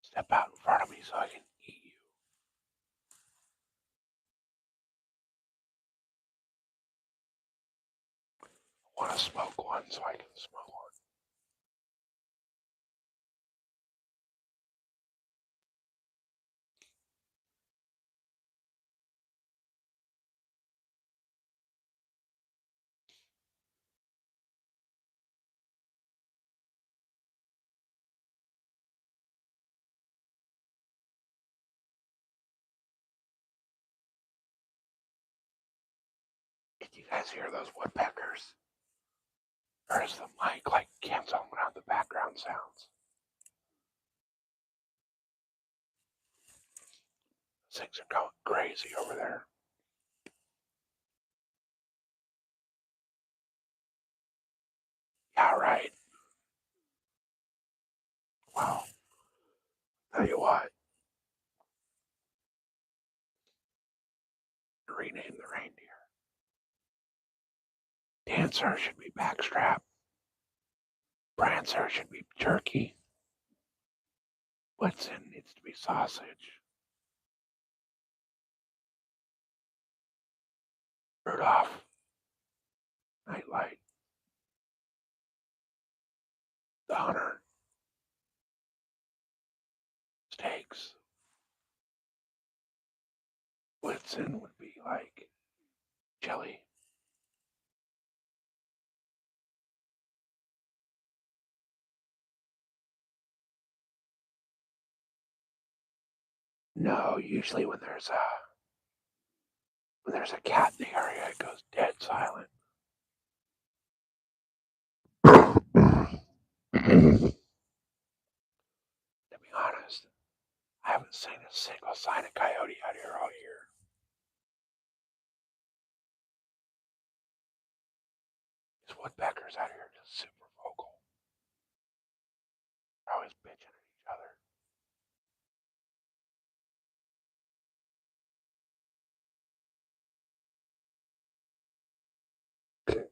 Step out in front of me so I can eat you. I want to smoke one so I can smoke one. Did you guys hear those woodpeckers? Or is the mic like canceling out the background sounds? Things are going crazy over there. Yeah, right. Well, tell you what, rename the reindeer. Dancer should be backstrap. Prancer should be turkey. Blitzen needs to be sausage. Rudolph, nightlight. Donner, steaks. Blitzen would be like jelly. No, usually when there's a cat in the area, it goes dead silent. To be honest, I haven't seen a single sign of coyote out here all year. These woodpeckers out here are just super vocal. They're always bitching at each other. It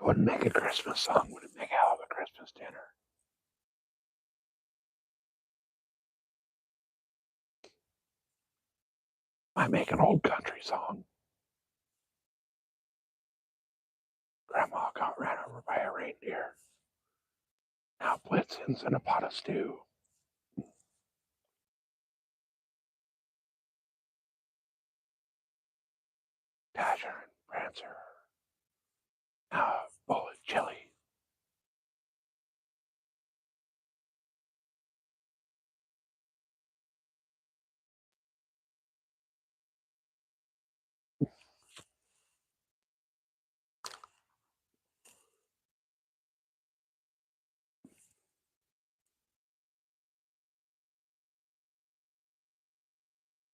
wouldn't make a Christmas song, would it make a hell of a Christmas dinner? I make an old country song. Grandma got ran over by a reindeer. Now Blitzens in a pot of stew. Dasher and Prancer. Now a bowl of chili.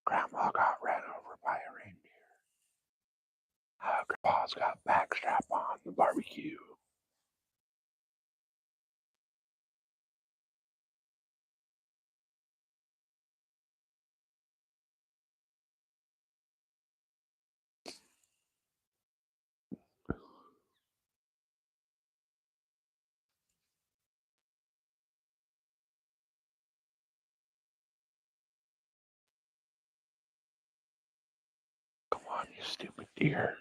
Grandma got ran over by a reindeer. Grandpa's got backstrap on the barbecue. Come on, you stupid deer.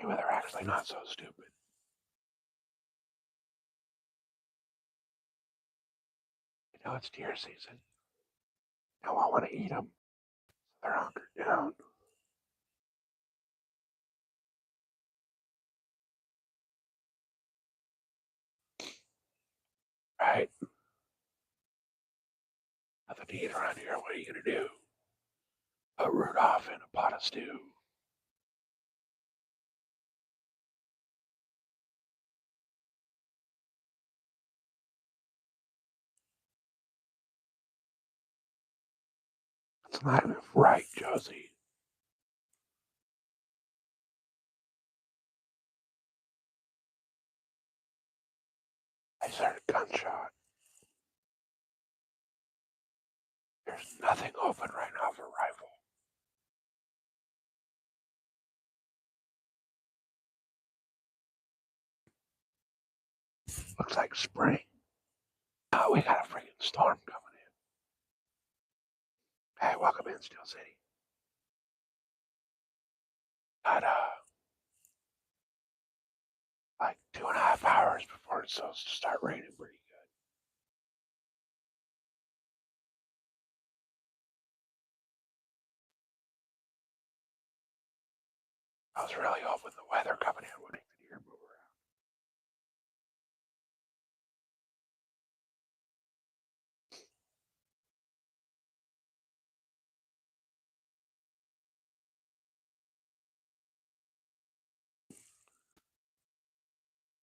Maybe they're actually not so stupid. You know it's deer season. Now I want to eat them. They're hunkered down. Right? Nothing to eat around here. What are you going to do? Put Rudolph in a pot of stew. It's not even right, Josie. I heard a gunshot. There's nothing open right now for rifle. Looks like spring. Oh, we got a freaking storm coming in. Hey, welcome in, Steel City. Got like 2.5 hours before it's supposed to start raining pretty good. I was really hoping the weather coming in would make the deer move around.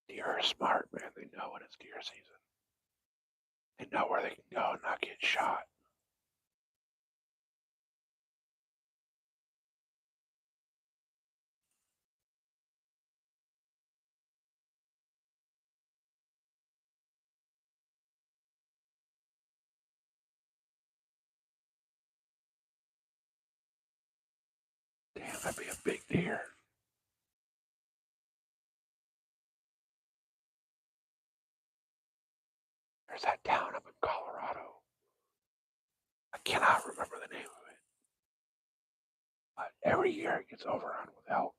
Deer are smart, man. They know when it's deer season. They know where they can go and not get shot. Damn, that'd be a big deer. There's that town up in Colorado. I cannot remember the name of it. But every year it gets overrun with elk.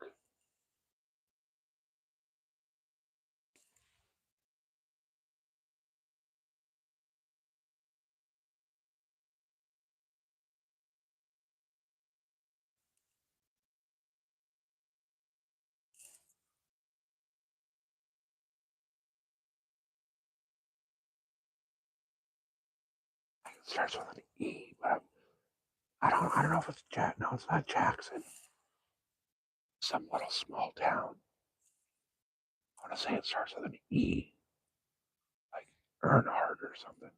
It starts with an E, but I don't know if it's no, it's not Jackson. Some little small town. I want to say it starts with an E, like Earnhardt or something.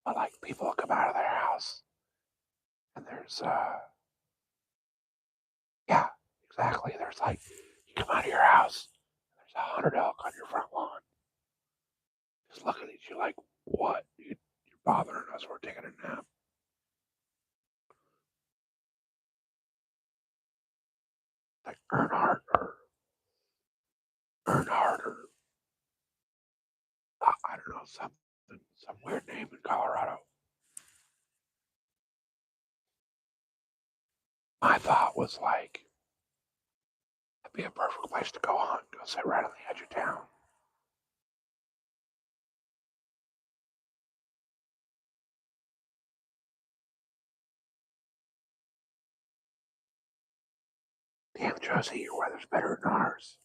But like people come out of their house, and there's yeah, exactly. There's like you come out of your house, and there's 100 elk on your front lawn, just looking at you like, what? You're bothering us. We're taking a nap. Like Earnhardt or I don't know, some weird name in Colorado. My thought was like, it'd be a perfect place to go hunt, go sit right on the edge of town. Damn, Josie, your weather's better than ours.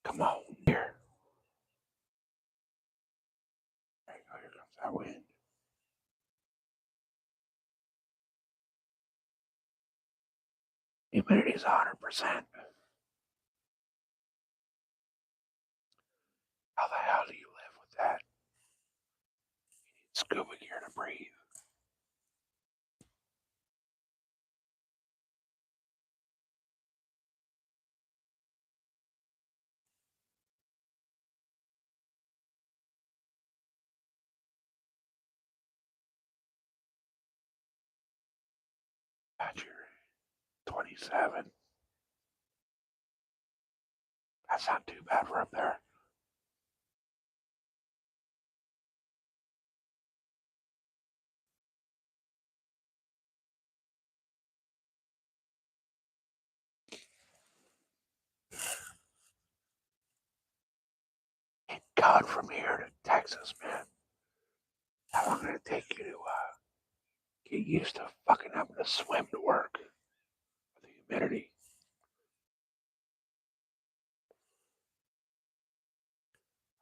Come on, here. There you go, here comes that wind. Humidity's 100%. How the hell do you live with that? You need scuba gear to breathe. That's your 27. That's not too bad for up there. God, from here to Texas, man. How long did it take you to get used to fucking having to swim to work with the humidity?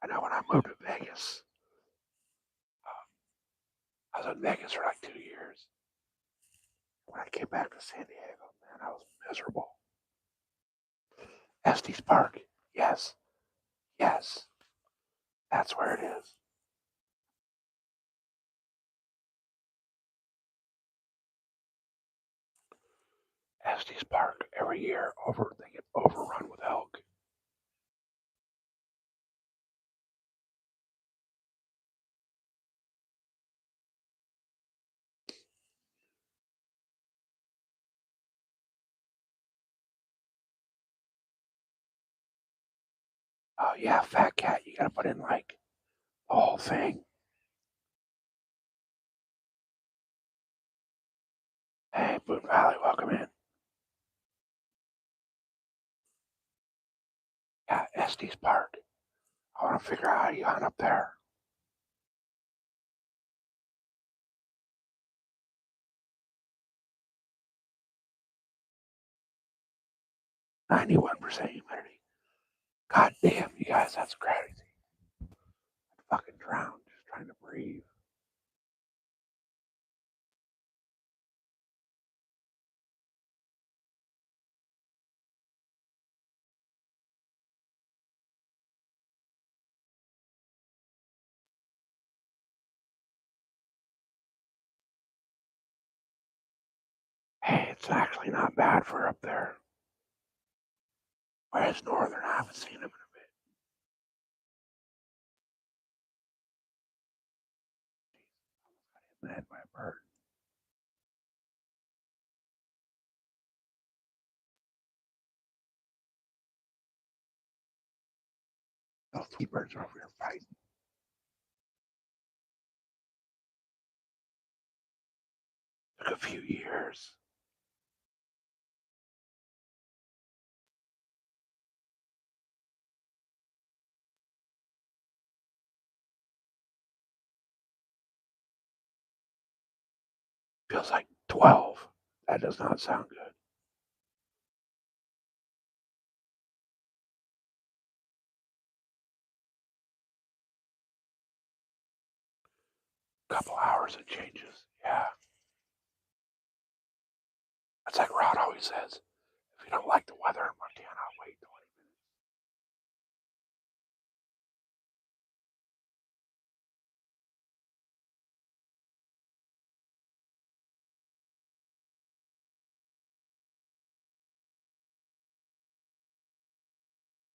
I know when I moved to Vegas, I was in Vegas for like 2 years. When I came back to San Diego, man, I was miserable. Estes Park, yes, yes, that's where it is. Estes Park every year they get overrun with elk. 'Oh yeah, fat cat, you gotta put in like the whole thing. Hey, Boone Valley, welcome in. Yeah, Estes Park. I want to figure out how you hunt up there. 91% humidity. God damn, you guys, that's crazy. I'd fucking drown just trying to breathe. Hey, it's actually not bad for up there. Whereas northern, I haven't seen them in a bit. Jeez, I almost got hit in the head by a bird. Those three birds are over here fighting. Took a few years. Feels like 12. That does not sound good. Couple hours it changes. Yeah. That's like Rod always says. If you don't like the weather in Montana, wait 20 minutes.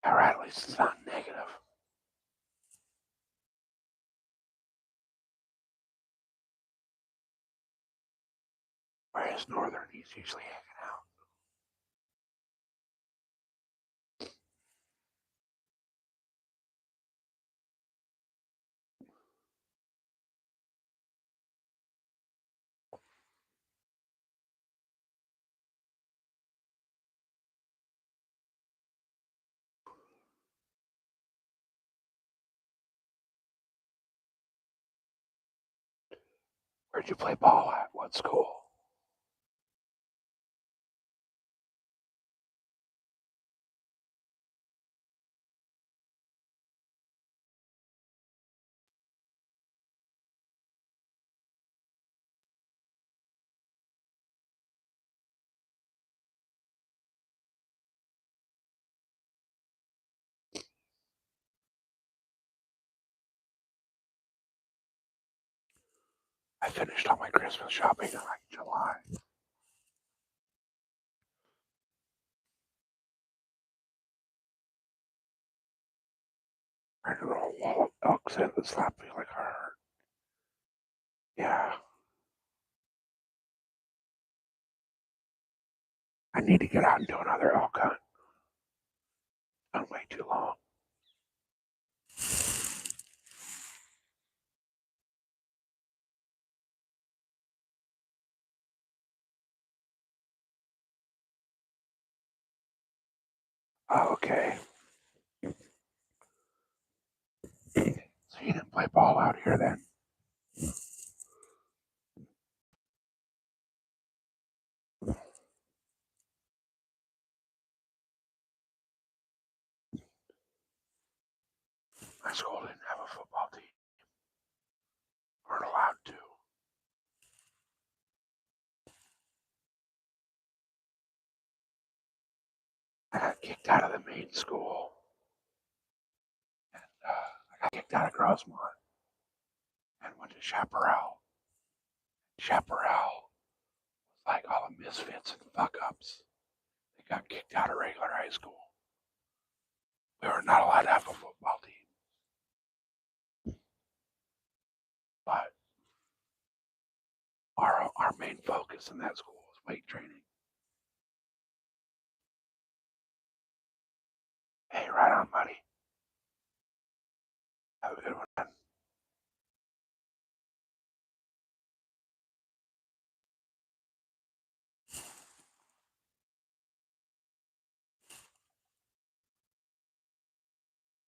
Or at least it's not negative. Whereas northern, he's usually hanging out. Where'd you play ball at? What school? I finished all my Christmas shopping in like July. I had a little wall of elk scent that slapped me like a hurt. Yeah. I need to get out and do another elk hunt. It's been way too long. Oh, okay. So you didn't play ball out here then? My school didn't have a football team. Weren't allowed to. I got kicked out of the main school. And I got kicked out of Grossmont and went to Chaparral. Chaparral was like all the misfits and fuck ups. They got kicked out of regular high school. We were not allowed to have a football team. But our main focus in that school was weight training. Hey, right on, buddy. Have a good one.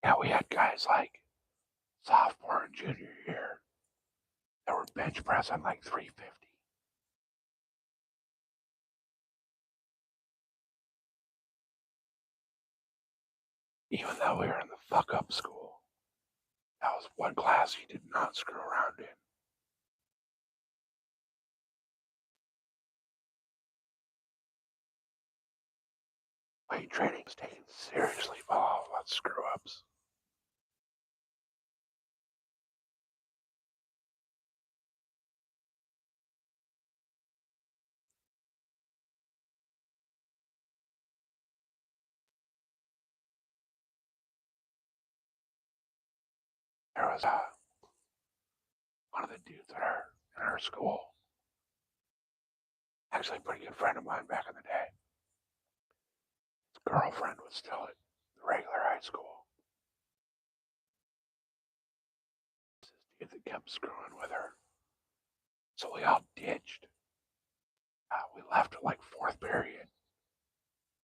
Yeah, we had guys like sophomore and junior year that were bench pressing like 350. Even though we were in the fuck up school. That was one class you did not screw around in. Weight training is taken seriously by all of us screw ups. There was one of the dudes in our school, actually a pretty good friend of mine back in the day. His girlfriend was still at the regular high school. This dude that kept screwing with her. So we all ditched. We left at like fourth period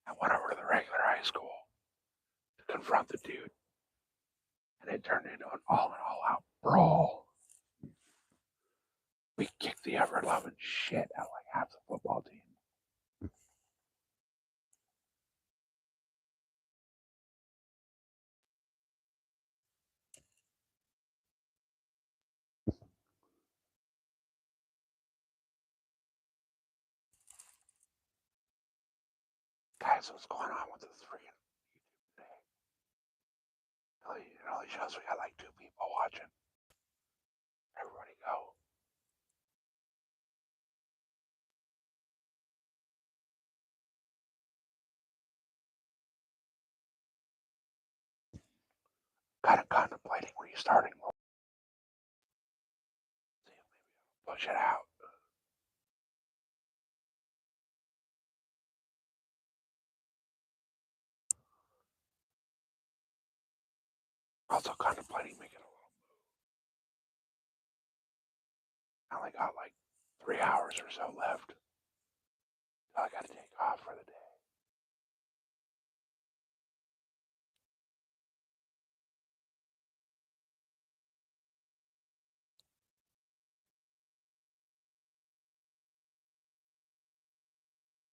and went over to the regular high school to confront the dude. And it turned into an all in all out brawl. We kicked the ever loving shit out of like half the football team. Guys, what's going on with this freaking YouTube today? It only shows we got like 2 people watching. Everybody go. kind of contemplating restarting. Push it out. Also contemplating making a little. I only got like 3 hours or so left. I got to take off for the day.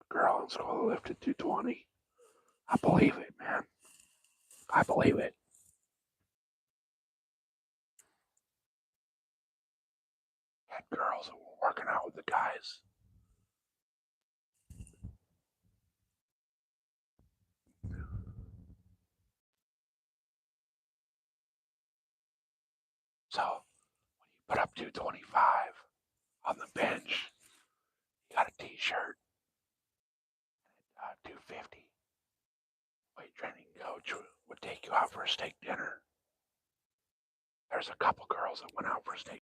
Girl in school lifted 220. I believe it, man. I believe it. Had girls that were working out with the guys. So when you put up 225 on the bench, you got a t-shirt, 250. Weight training coach would take you out for a steak dinner. There's a couple girls that went out for steak.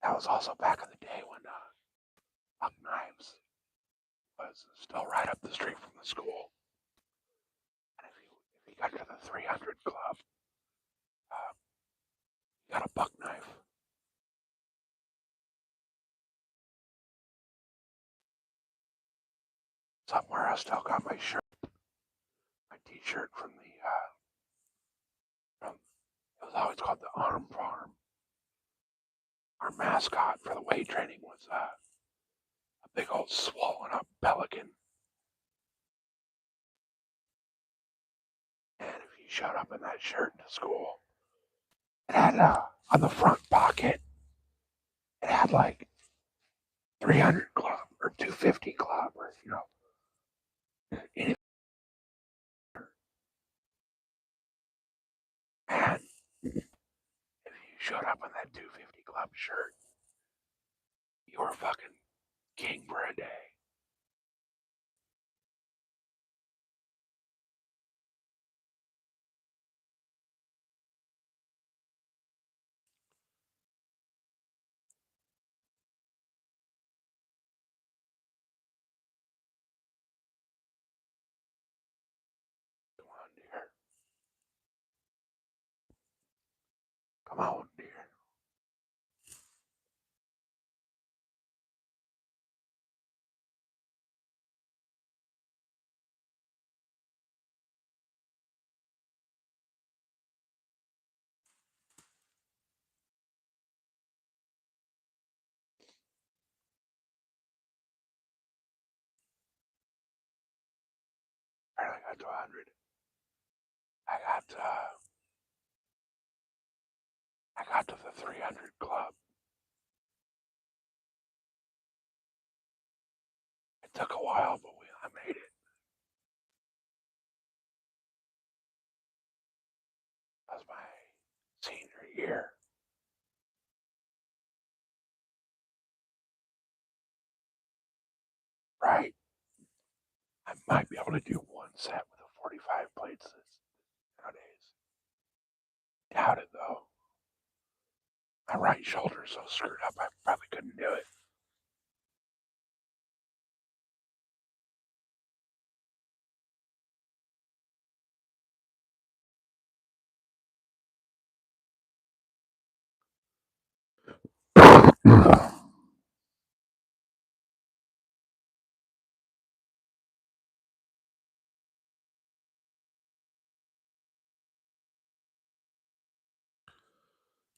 That was also back in the day when Buck Knives was still right up the street from the school. And if you got to the 300 club, you got a buck knife. Somewhere I still got my shirt, my t-shirt from it was always called the Arm Farm. Our mascot for the weight training was a big old swollen up pelican. And if you showed up in that shirt to school, it had on the front pocket, it had like 300 club or 250 club or anything. And if you showed up in that 250 club shirt, you were fucking king for a day. Come on, dear. Come on, dear. I got to 100. I got to the 300 club. It took a while, but I made it. That was my senior year. Right? I might be able to do one set with a 45 plates nowadays. Doubt it though. My right shoulder is so screwed up, I probably couldn't do it.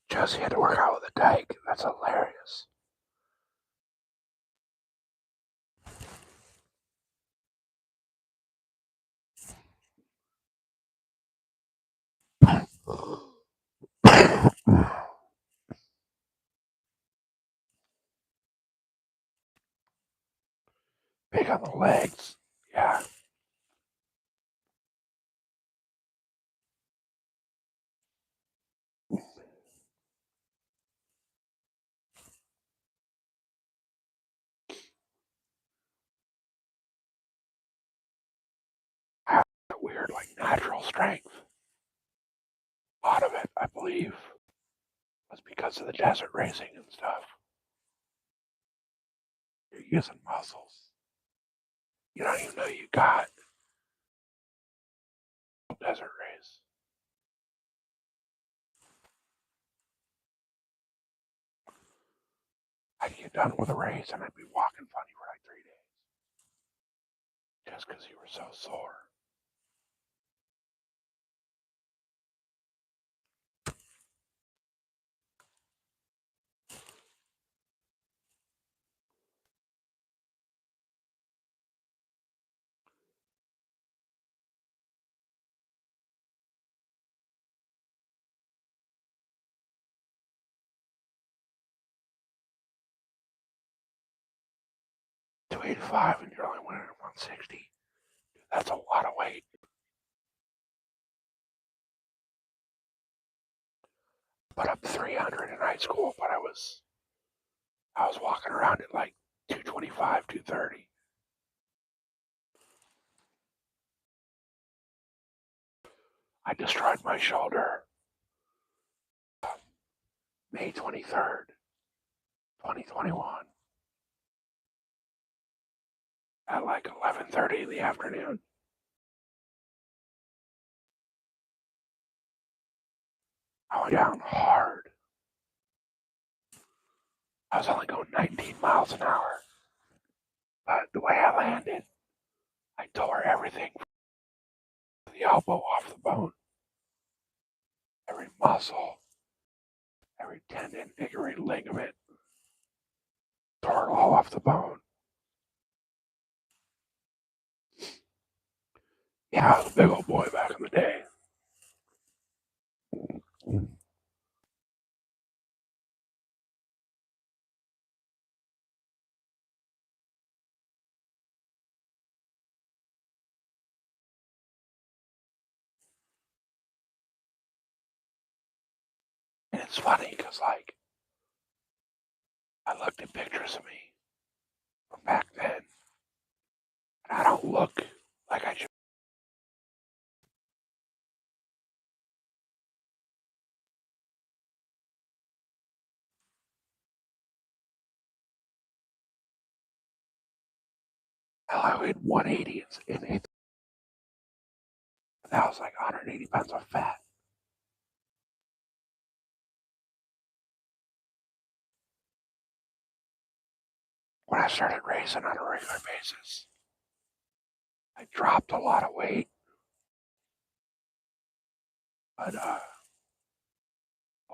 Josie had to work out with a dyke. That's hilarious. Big on the legs. Yeah. weird, like, natural strength. A lot of it, I believe, was because of the desert racing and stuff. You're using muscles you don't even know you got. Desert race. I'd get done with a race and I'd be walking funny for like 3 days. Just because you were so sore. $285 and you're only winning at 160. That's a lot of weight. Put up 300 in high school, but I was walking around at like 225, 230. I destroyed my shoulder May 23rd, 2021 at like 11:30 in the afternoon. I went down hard. I was only going 19 miles an hour. But the way I landed, I tore everything from the elbow off the bone. Every muscle, every tendon, every ligament. Tore it all off the bone. Yeah, I was a big old boy back in the day. And it's funny because, like, I looked at pictures of me from back then, and I don't look like I should. Hell, I weighed 180 in eighth. That was like 180 pounds of fat. When I started racing on a regular basis, I dropped a lot of weight, but a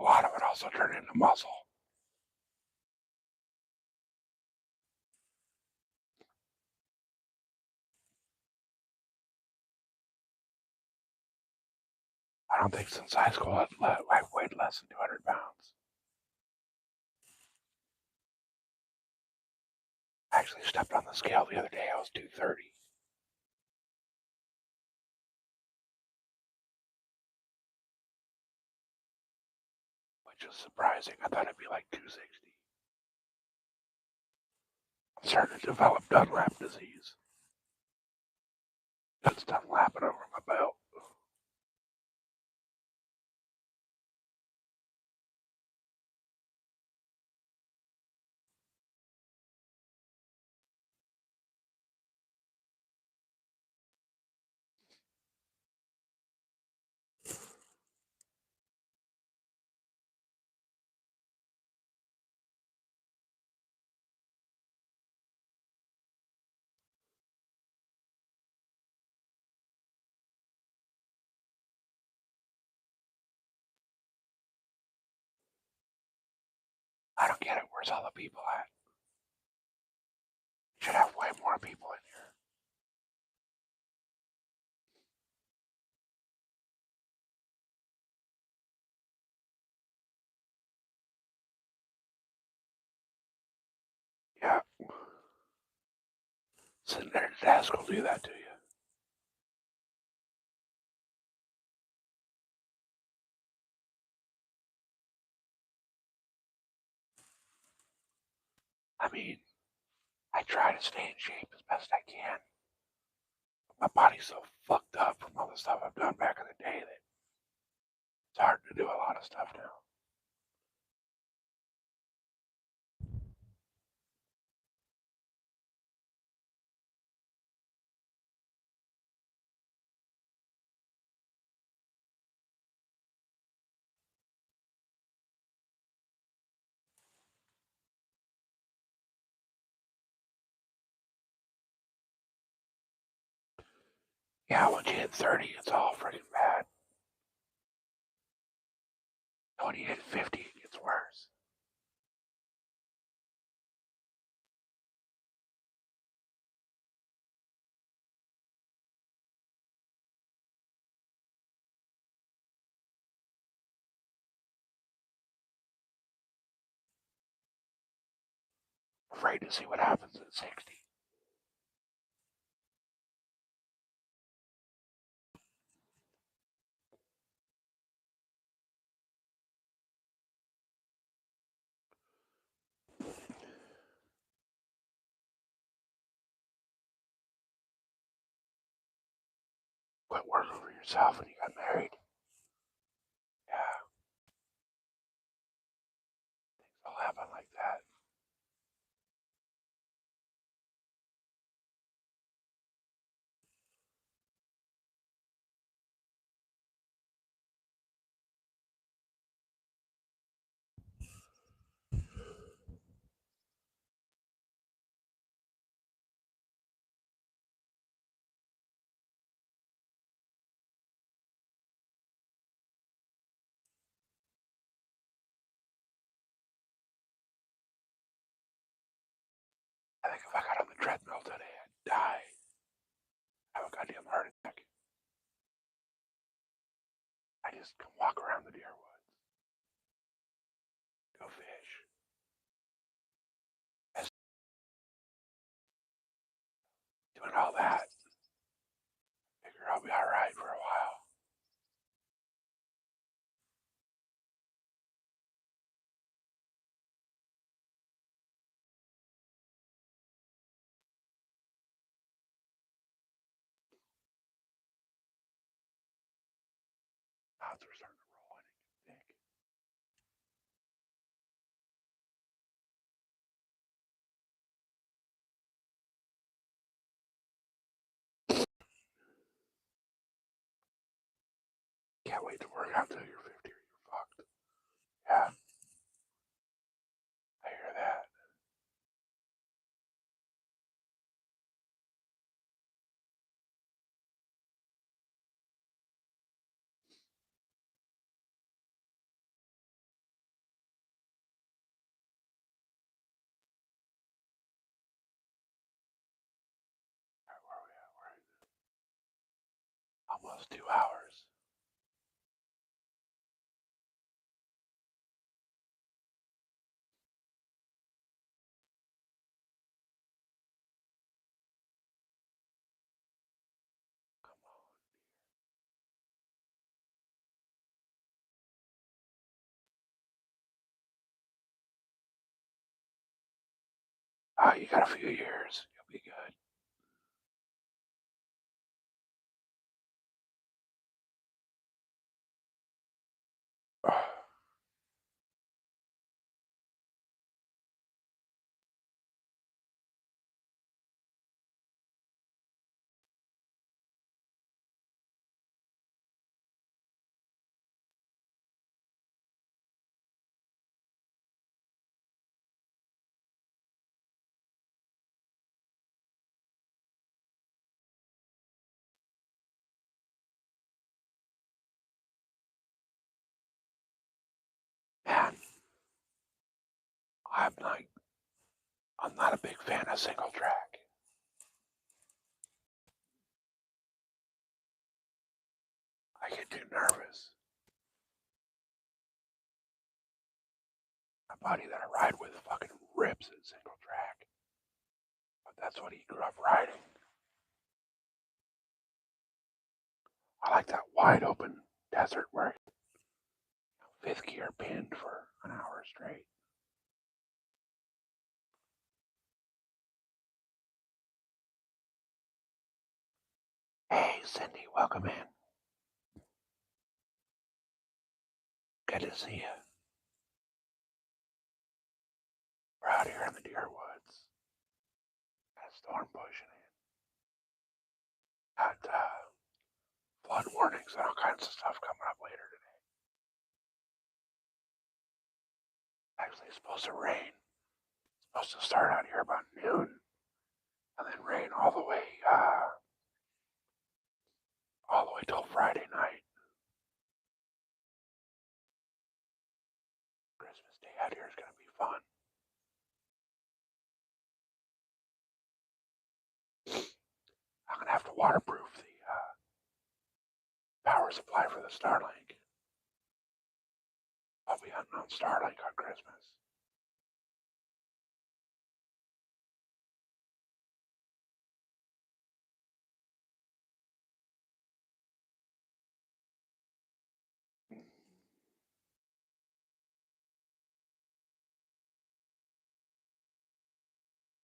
lot of it also turned into muscle. I don't think since high school I've weighed less than 200 pounds. I actually stepped on the scale the other day. I was 230. Which is surprising. I thought it'd be like 260. I'm starting to develop Dunlap disease. That's Dunlapping over my belt. I don't get it. Where's all the people at? Should have way more people in here. Yeah. Sitting there at the desk will do that to you. I mean, I try to stay in shape as best I can. My body's so fucked up from all the stuff I've done back in the day that it's hard to do a lot of stuff now. Yeah, once you hit 30, it's all freaking bad. And when you hit 50, it gets worse. Afraid to see what happens at 60. Quit working for yourself when you got married. Yeah, things will happen like that. I think if I got on the treadmill today, I'd die. Have a goddamn heart attack. I just can walk around the deer woods, go fish. Just doing all that, figure I'll be alright for a while. Odds are starting to roll in, I think. Can't wait to work out till you're 50 or you're fucked. Yeah, I hear that. Alright, where are we at? We're at almost 2 hours. Come on. You got a few years. You'll be good. Man, I'm like, I'm not a big fan of single track. I get too nervous. My buddy that I ride with fucking rips at single track. But that's what he grew up riding. I like that wide open desert where fifth gear pinned for an hour straight. Hey, Cindy, welcome in. Good to see you. We're out here in the deer woods. Got a storm pushing in. Got flood warnings and all kinds of stuff coming up later today. Actually, it's supposed to rain. It's supposed to start out here about noon and then rain all the way till Friday night. Christmas Day out here is going to be fun. I'm going to have to waterproof the power supply for the Starlink. I'll be hunting on Starlink on Christmas.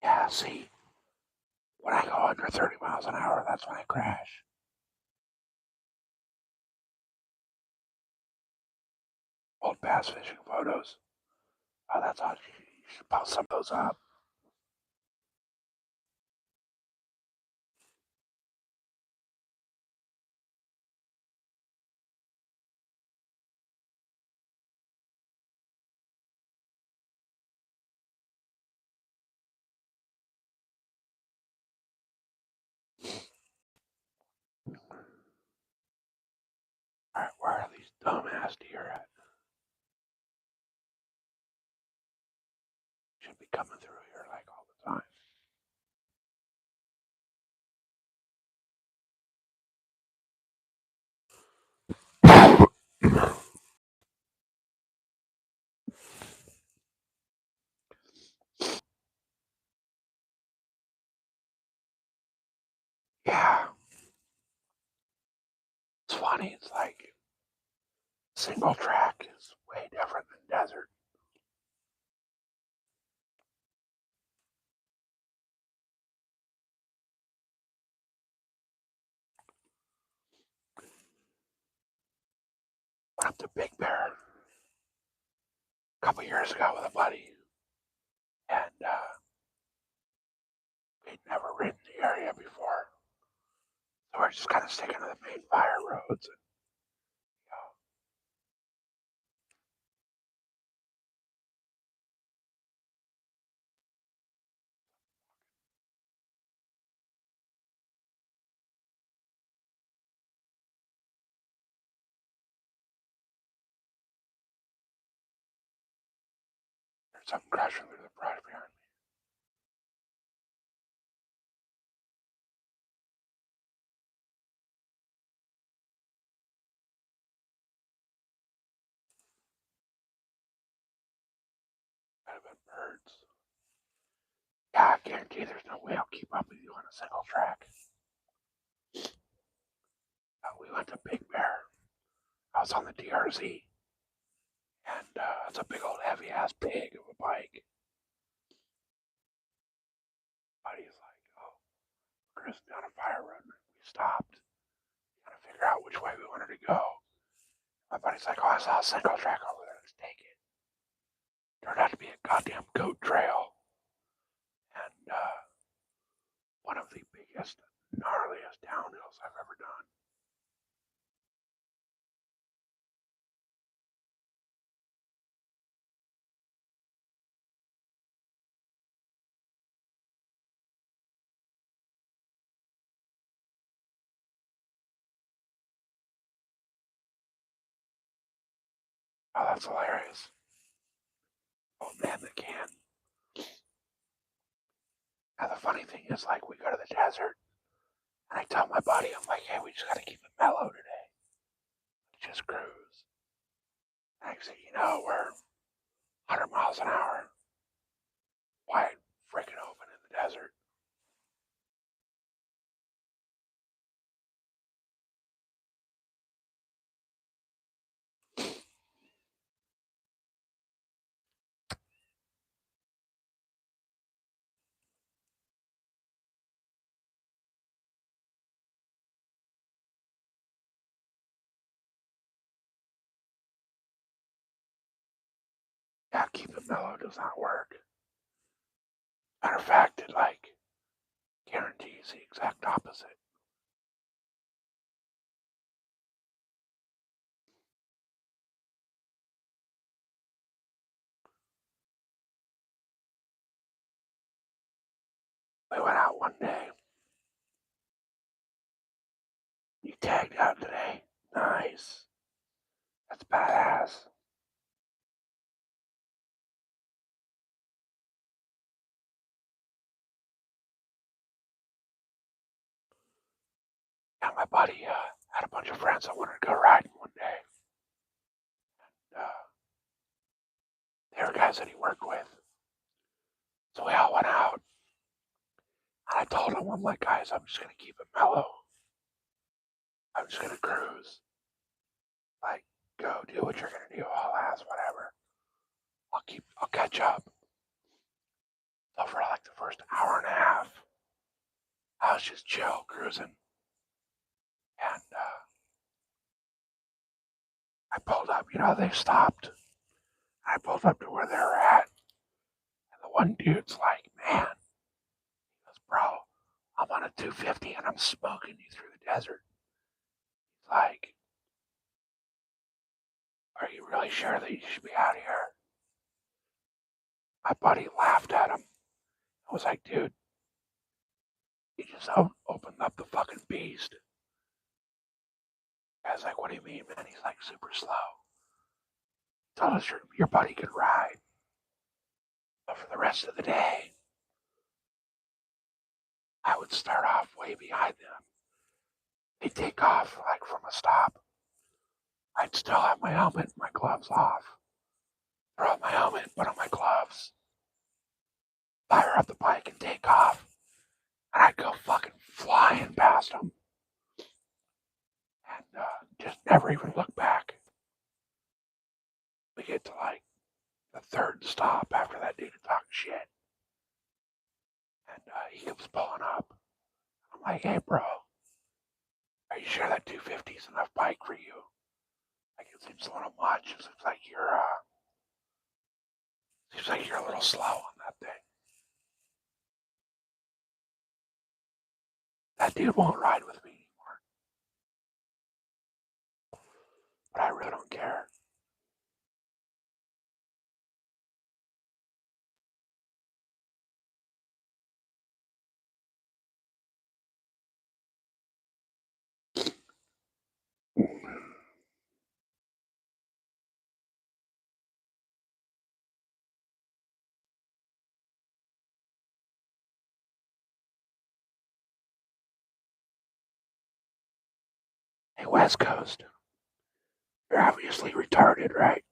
Yeah, see, when I go under 30 miles an hour, that's when I crash. Old bass fishing photos. Oh, that's awesome. You should post some of those up. All right, where are these dumbass deer at? Should be coming through here like all the time. Yeah, it's funny. It's like single track is way different than desert. Went up to Big Bear a couple years ago with a buddy, and we'd never ridden the area before. So we're just kind of sticking to the main fire roads. And, there's something crashing through the brush behind me. Might have been birds. Yeah, I guarantee there's no way I'll keep up with you on a single track. We went to Big Bear. I was on the DRZ, and it's a big old heavy ass pig of a bike. Buddy's like, "Oh, we're gonna down a fire road." We stopped, trying to figure out which way we wanted to go. My buddy's like, "Oh, I saw a single track over there. Let's take it." Turned out to be a goddamn goat trail, and one of the biggest, gnarliest downhills I've ever done. Oh, that's hilarious. Oh man, the can. Now the funny thing is, like, we go to the desert, and I tell my buddy, I'm like, "Hey, we just gotta keep it mellow today. Just cruise." Next thing you know, we're 100 miles an hour, wide freaking open in the desert. Yeah, keep it mellow does not work. Matter of fact, it like guarantees the exact opposite. We went out one day. You tagged out today. Nice. That's badass. Yeah, my buddy had a bunch of friends that wanted to go riding one day. They were guys that he worked with. So we all went out. And I told him, I'm like, guys, I'm just going to keep it mellow. I'm just going to cruise. Like, go do what you're going to do. I'll ask, whatever. I'll catch up. So for like the first hour and a half, I was just chill cruising. And I pulled up, they stopped. I pulled up to where they were at. And the one dude's like, man, he goes, bro, I'm on a 250 and I'm smoking you through the desert. He's like, are you really sure that you should be out here? My buddy laughed at him. I was like, dude, you just opened up the fucking beast. I was like, what do you mean, man? He's like super slow. Told us your buddy could ride. But for the rest of the day, I would start off way behind them. They'd take off like from a stop. I'd still have my helmet and my gloves off. Throw on my helmet, put on my gloves, fire up the bike and take off. And I'd go fucking flying past them. And just never even look back. We get to like the third stop after that dude talked shit. And he comes pulling up. I'm like, hey, bro, are you sure that 250 is enough bike for you? Like, it seems a little much. It seems like you're a little slow on that thing. That dude won't ride with me anymore. But I really don't care. Hey, West Coast, you're obviously retarded, right?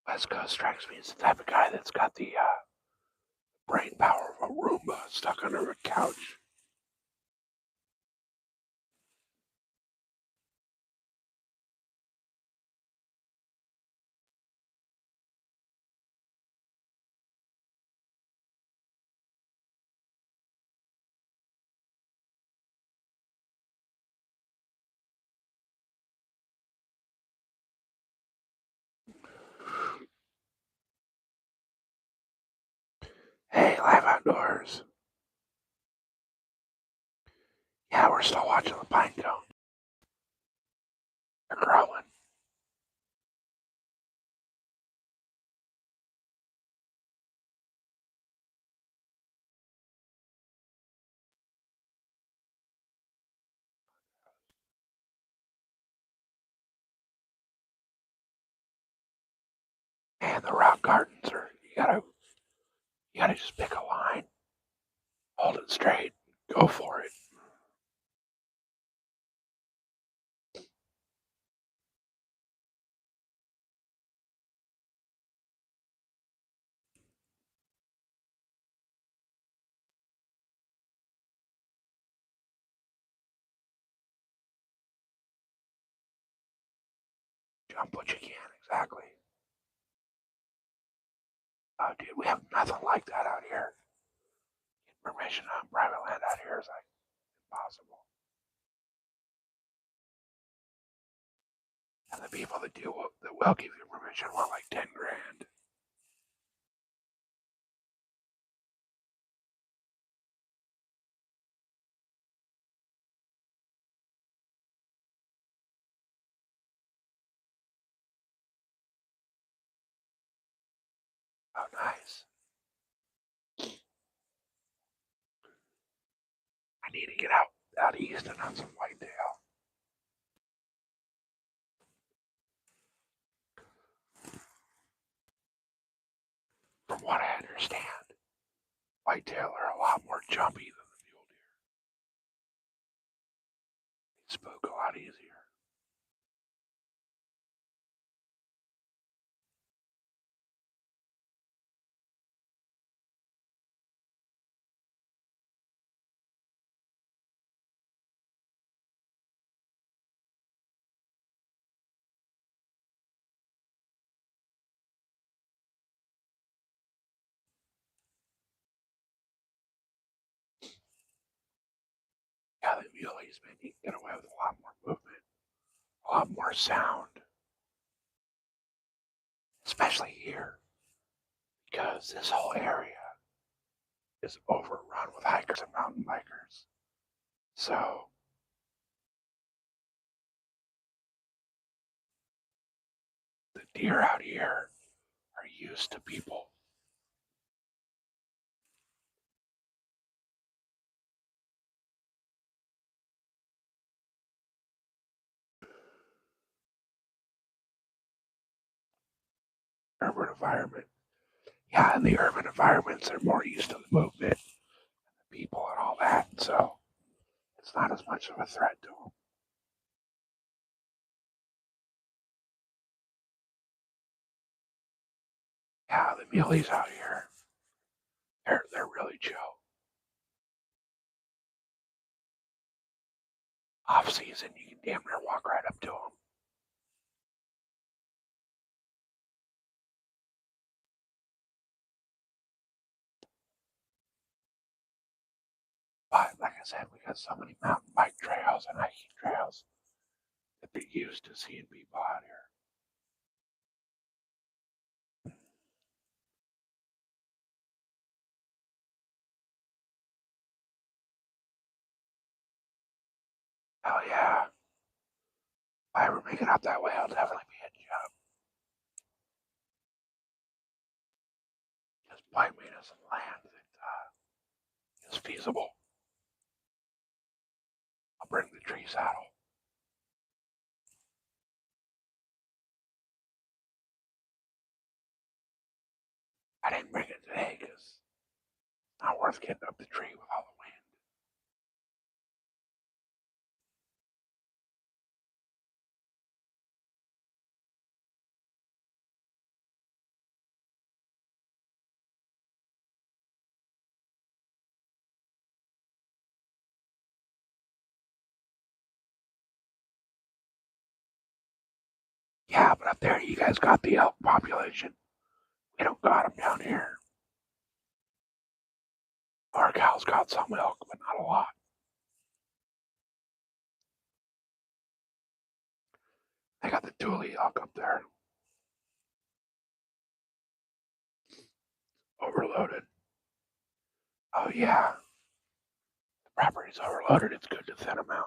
West Coast strikes me as the type of guy that's got the brain power of a Roomba stuck under a couch. Hey, live outdoors. Yeah, we're still watching the pine cone. They're growing. And the rock gardens are, you gotta just pick a line, hold it straight, go for it. Jump what you can, exactly. Oh, dude, we have nothing like that out here. Permission on private land out here is like impossible. And the people that will give you permission want like 10 grand. Oh, nice. I need to get out east and on some whitetail. From what I understand, whitetail are a lot more jumpy than the mule deer. They spook a lot easier. Yeah, the muleys, man, you can get away with a lot more movement, a lot more sound, especially here, because this whole area is overrun with hikers and mountain bikers. So the deer out here are used to people. Urban environment. Yeah, in the urban environments, they're more used to the movement, the people, and all that. So it's not as much of a threat to them. Yeah, the muleys out here, they're really chill. Off season, you can damn near walk right up to them. But like I said, we got so many mountain bike trails and hiking trails that they're used to seeing people out here. Hell yeah. If I ever make it out that way, I'll definitely be hitting you up. Just point me to some land that is feasible. I'll bring the tree saddle. I didn't bring it today because it's not worth getting up the tree with all the wind. Yeah, but up there you guys got the elk population. We don't got them down here. Our cows got some elk, but not a lot. They got the dually elk up there. Overloaded. Oh yeah, the property's overloaded. It's good to thin them out.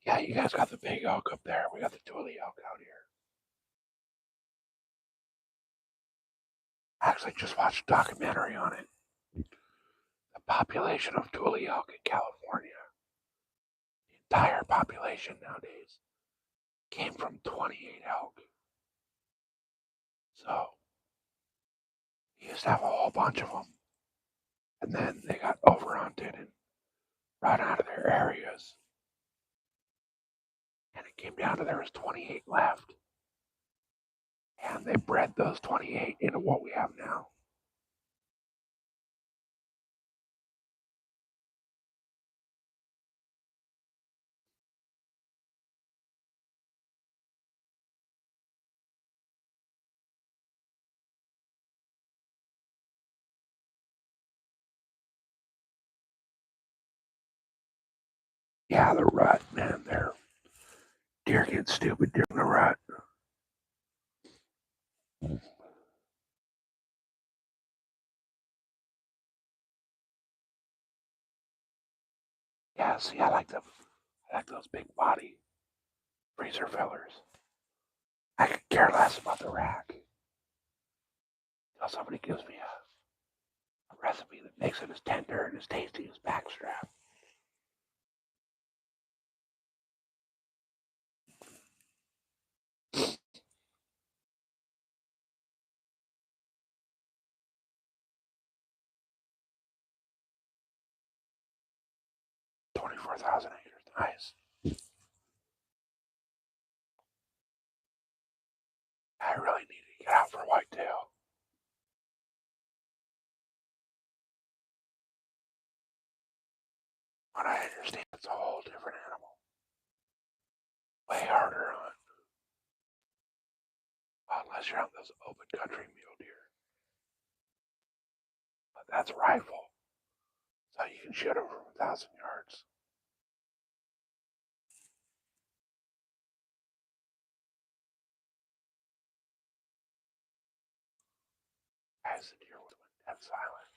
Yeah, you guys got the big elk up there. We got the dually elk out here. I actually just watched a documentary on it. The population of dually elk in California, the entire population nowadays, came from 28 elk. So we used to have a whole bunch of them. And then they got overhunted and run out of their areas. And it came down to there was 28 left. And they bred those 28 into what we have now. Yeah, the rut, man, they're deer get stupid during the rut. Yeah, see, I like them. I like those big body freezer fillers. I could care less about the rack. Until somebody gives me a recipe that makes it as tender and as tasty as backstrap. 24,000 acres, nice. I really need to get out for whitetail. But I understand it's a whole different animal. Way harder on, unless you're on those open country mule deer. But that's a rifle, so you can shoot them from 1,000 yards. As the deer was dead silent.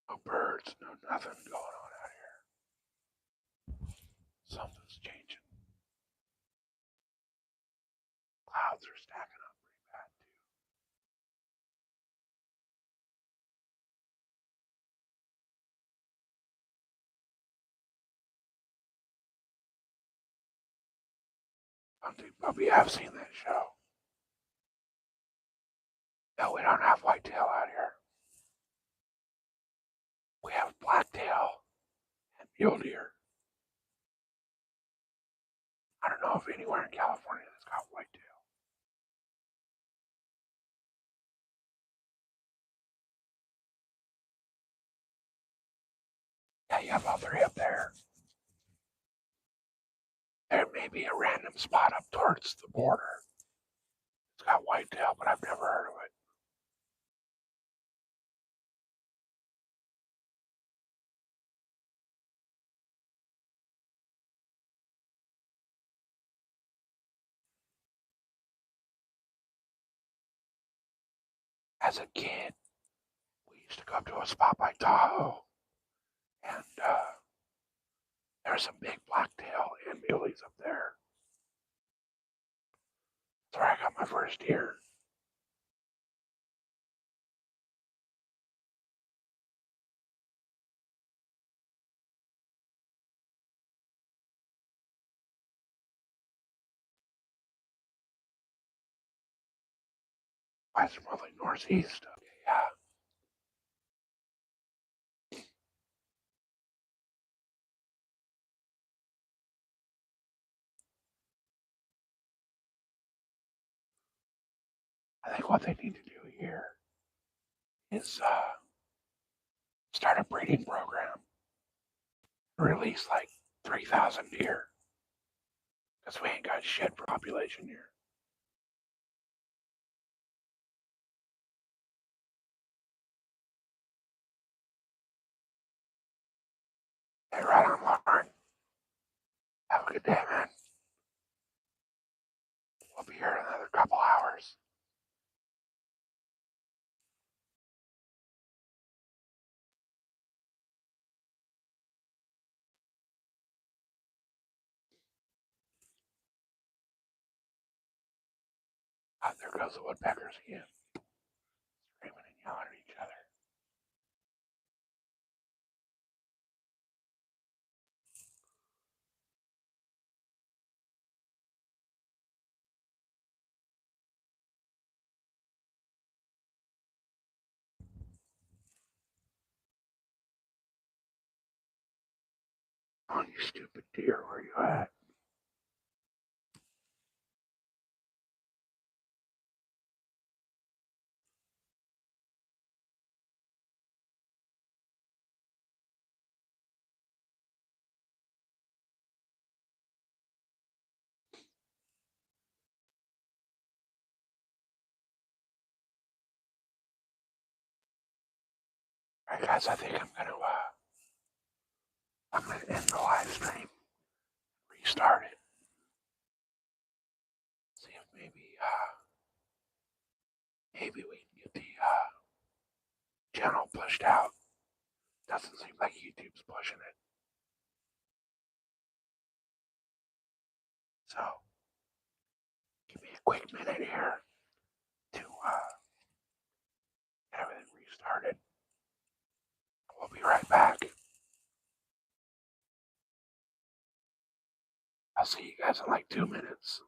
No birds, no nothing going on out here. Something's changing. Clouds are stacking up pretty bad too. Hunting puppy, I've seen that show. No, we don't have whitetail out here. We have blacktail and mule deer. I don't know if anywhere in California that's got whitetail. Yeah, you have all three up there. There may be a random spot up towards the border. It's got whitetail, but I've never heard of it. As a kid, we used to go to a spot by Tahoe, and there's some big blacktail and muleys up there. That's where I got my first deer. Westmoreland Northeast. Okay, yeah. I think what they need to do here is start a breeding program, release like 3,000 deer, because we ain't got shit for population here. Hey, right on, Lauren. Have a good day, man. We'll be here in another couple hours. There goes the woodpeckers again, screaming and yelling at each other. Oh, you stupid deer, where you at? Alright guys, I think I'm gonna end the live stream, restart it, see if maybe we can get the channel pushed out. Doesn't seem like YouTube's pushing it. So, give me a quick minute here to get everything restarted. We'll be right back. I'll see you guys in like 2 minutes.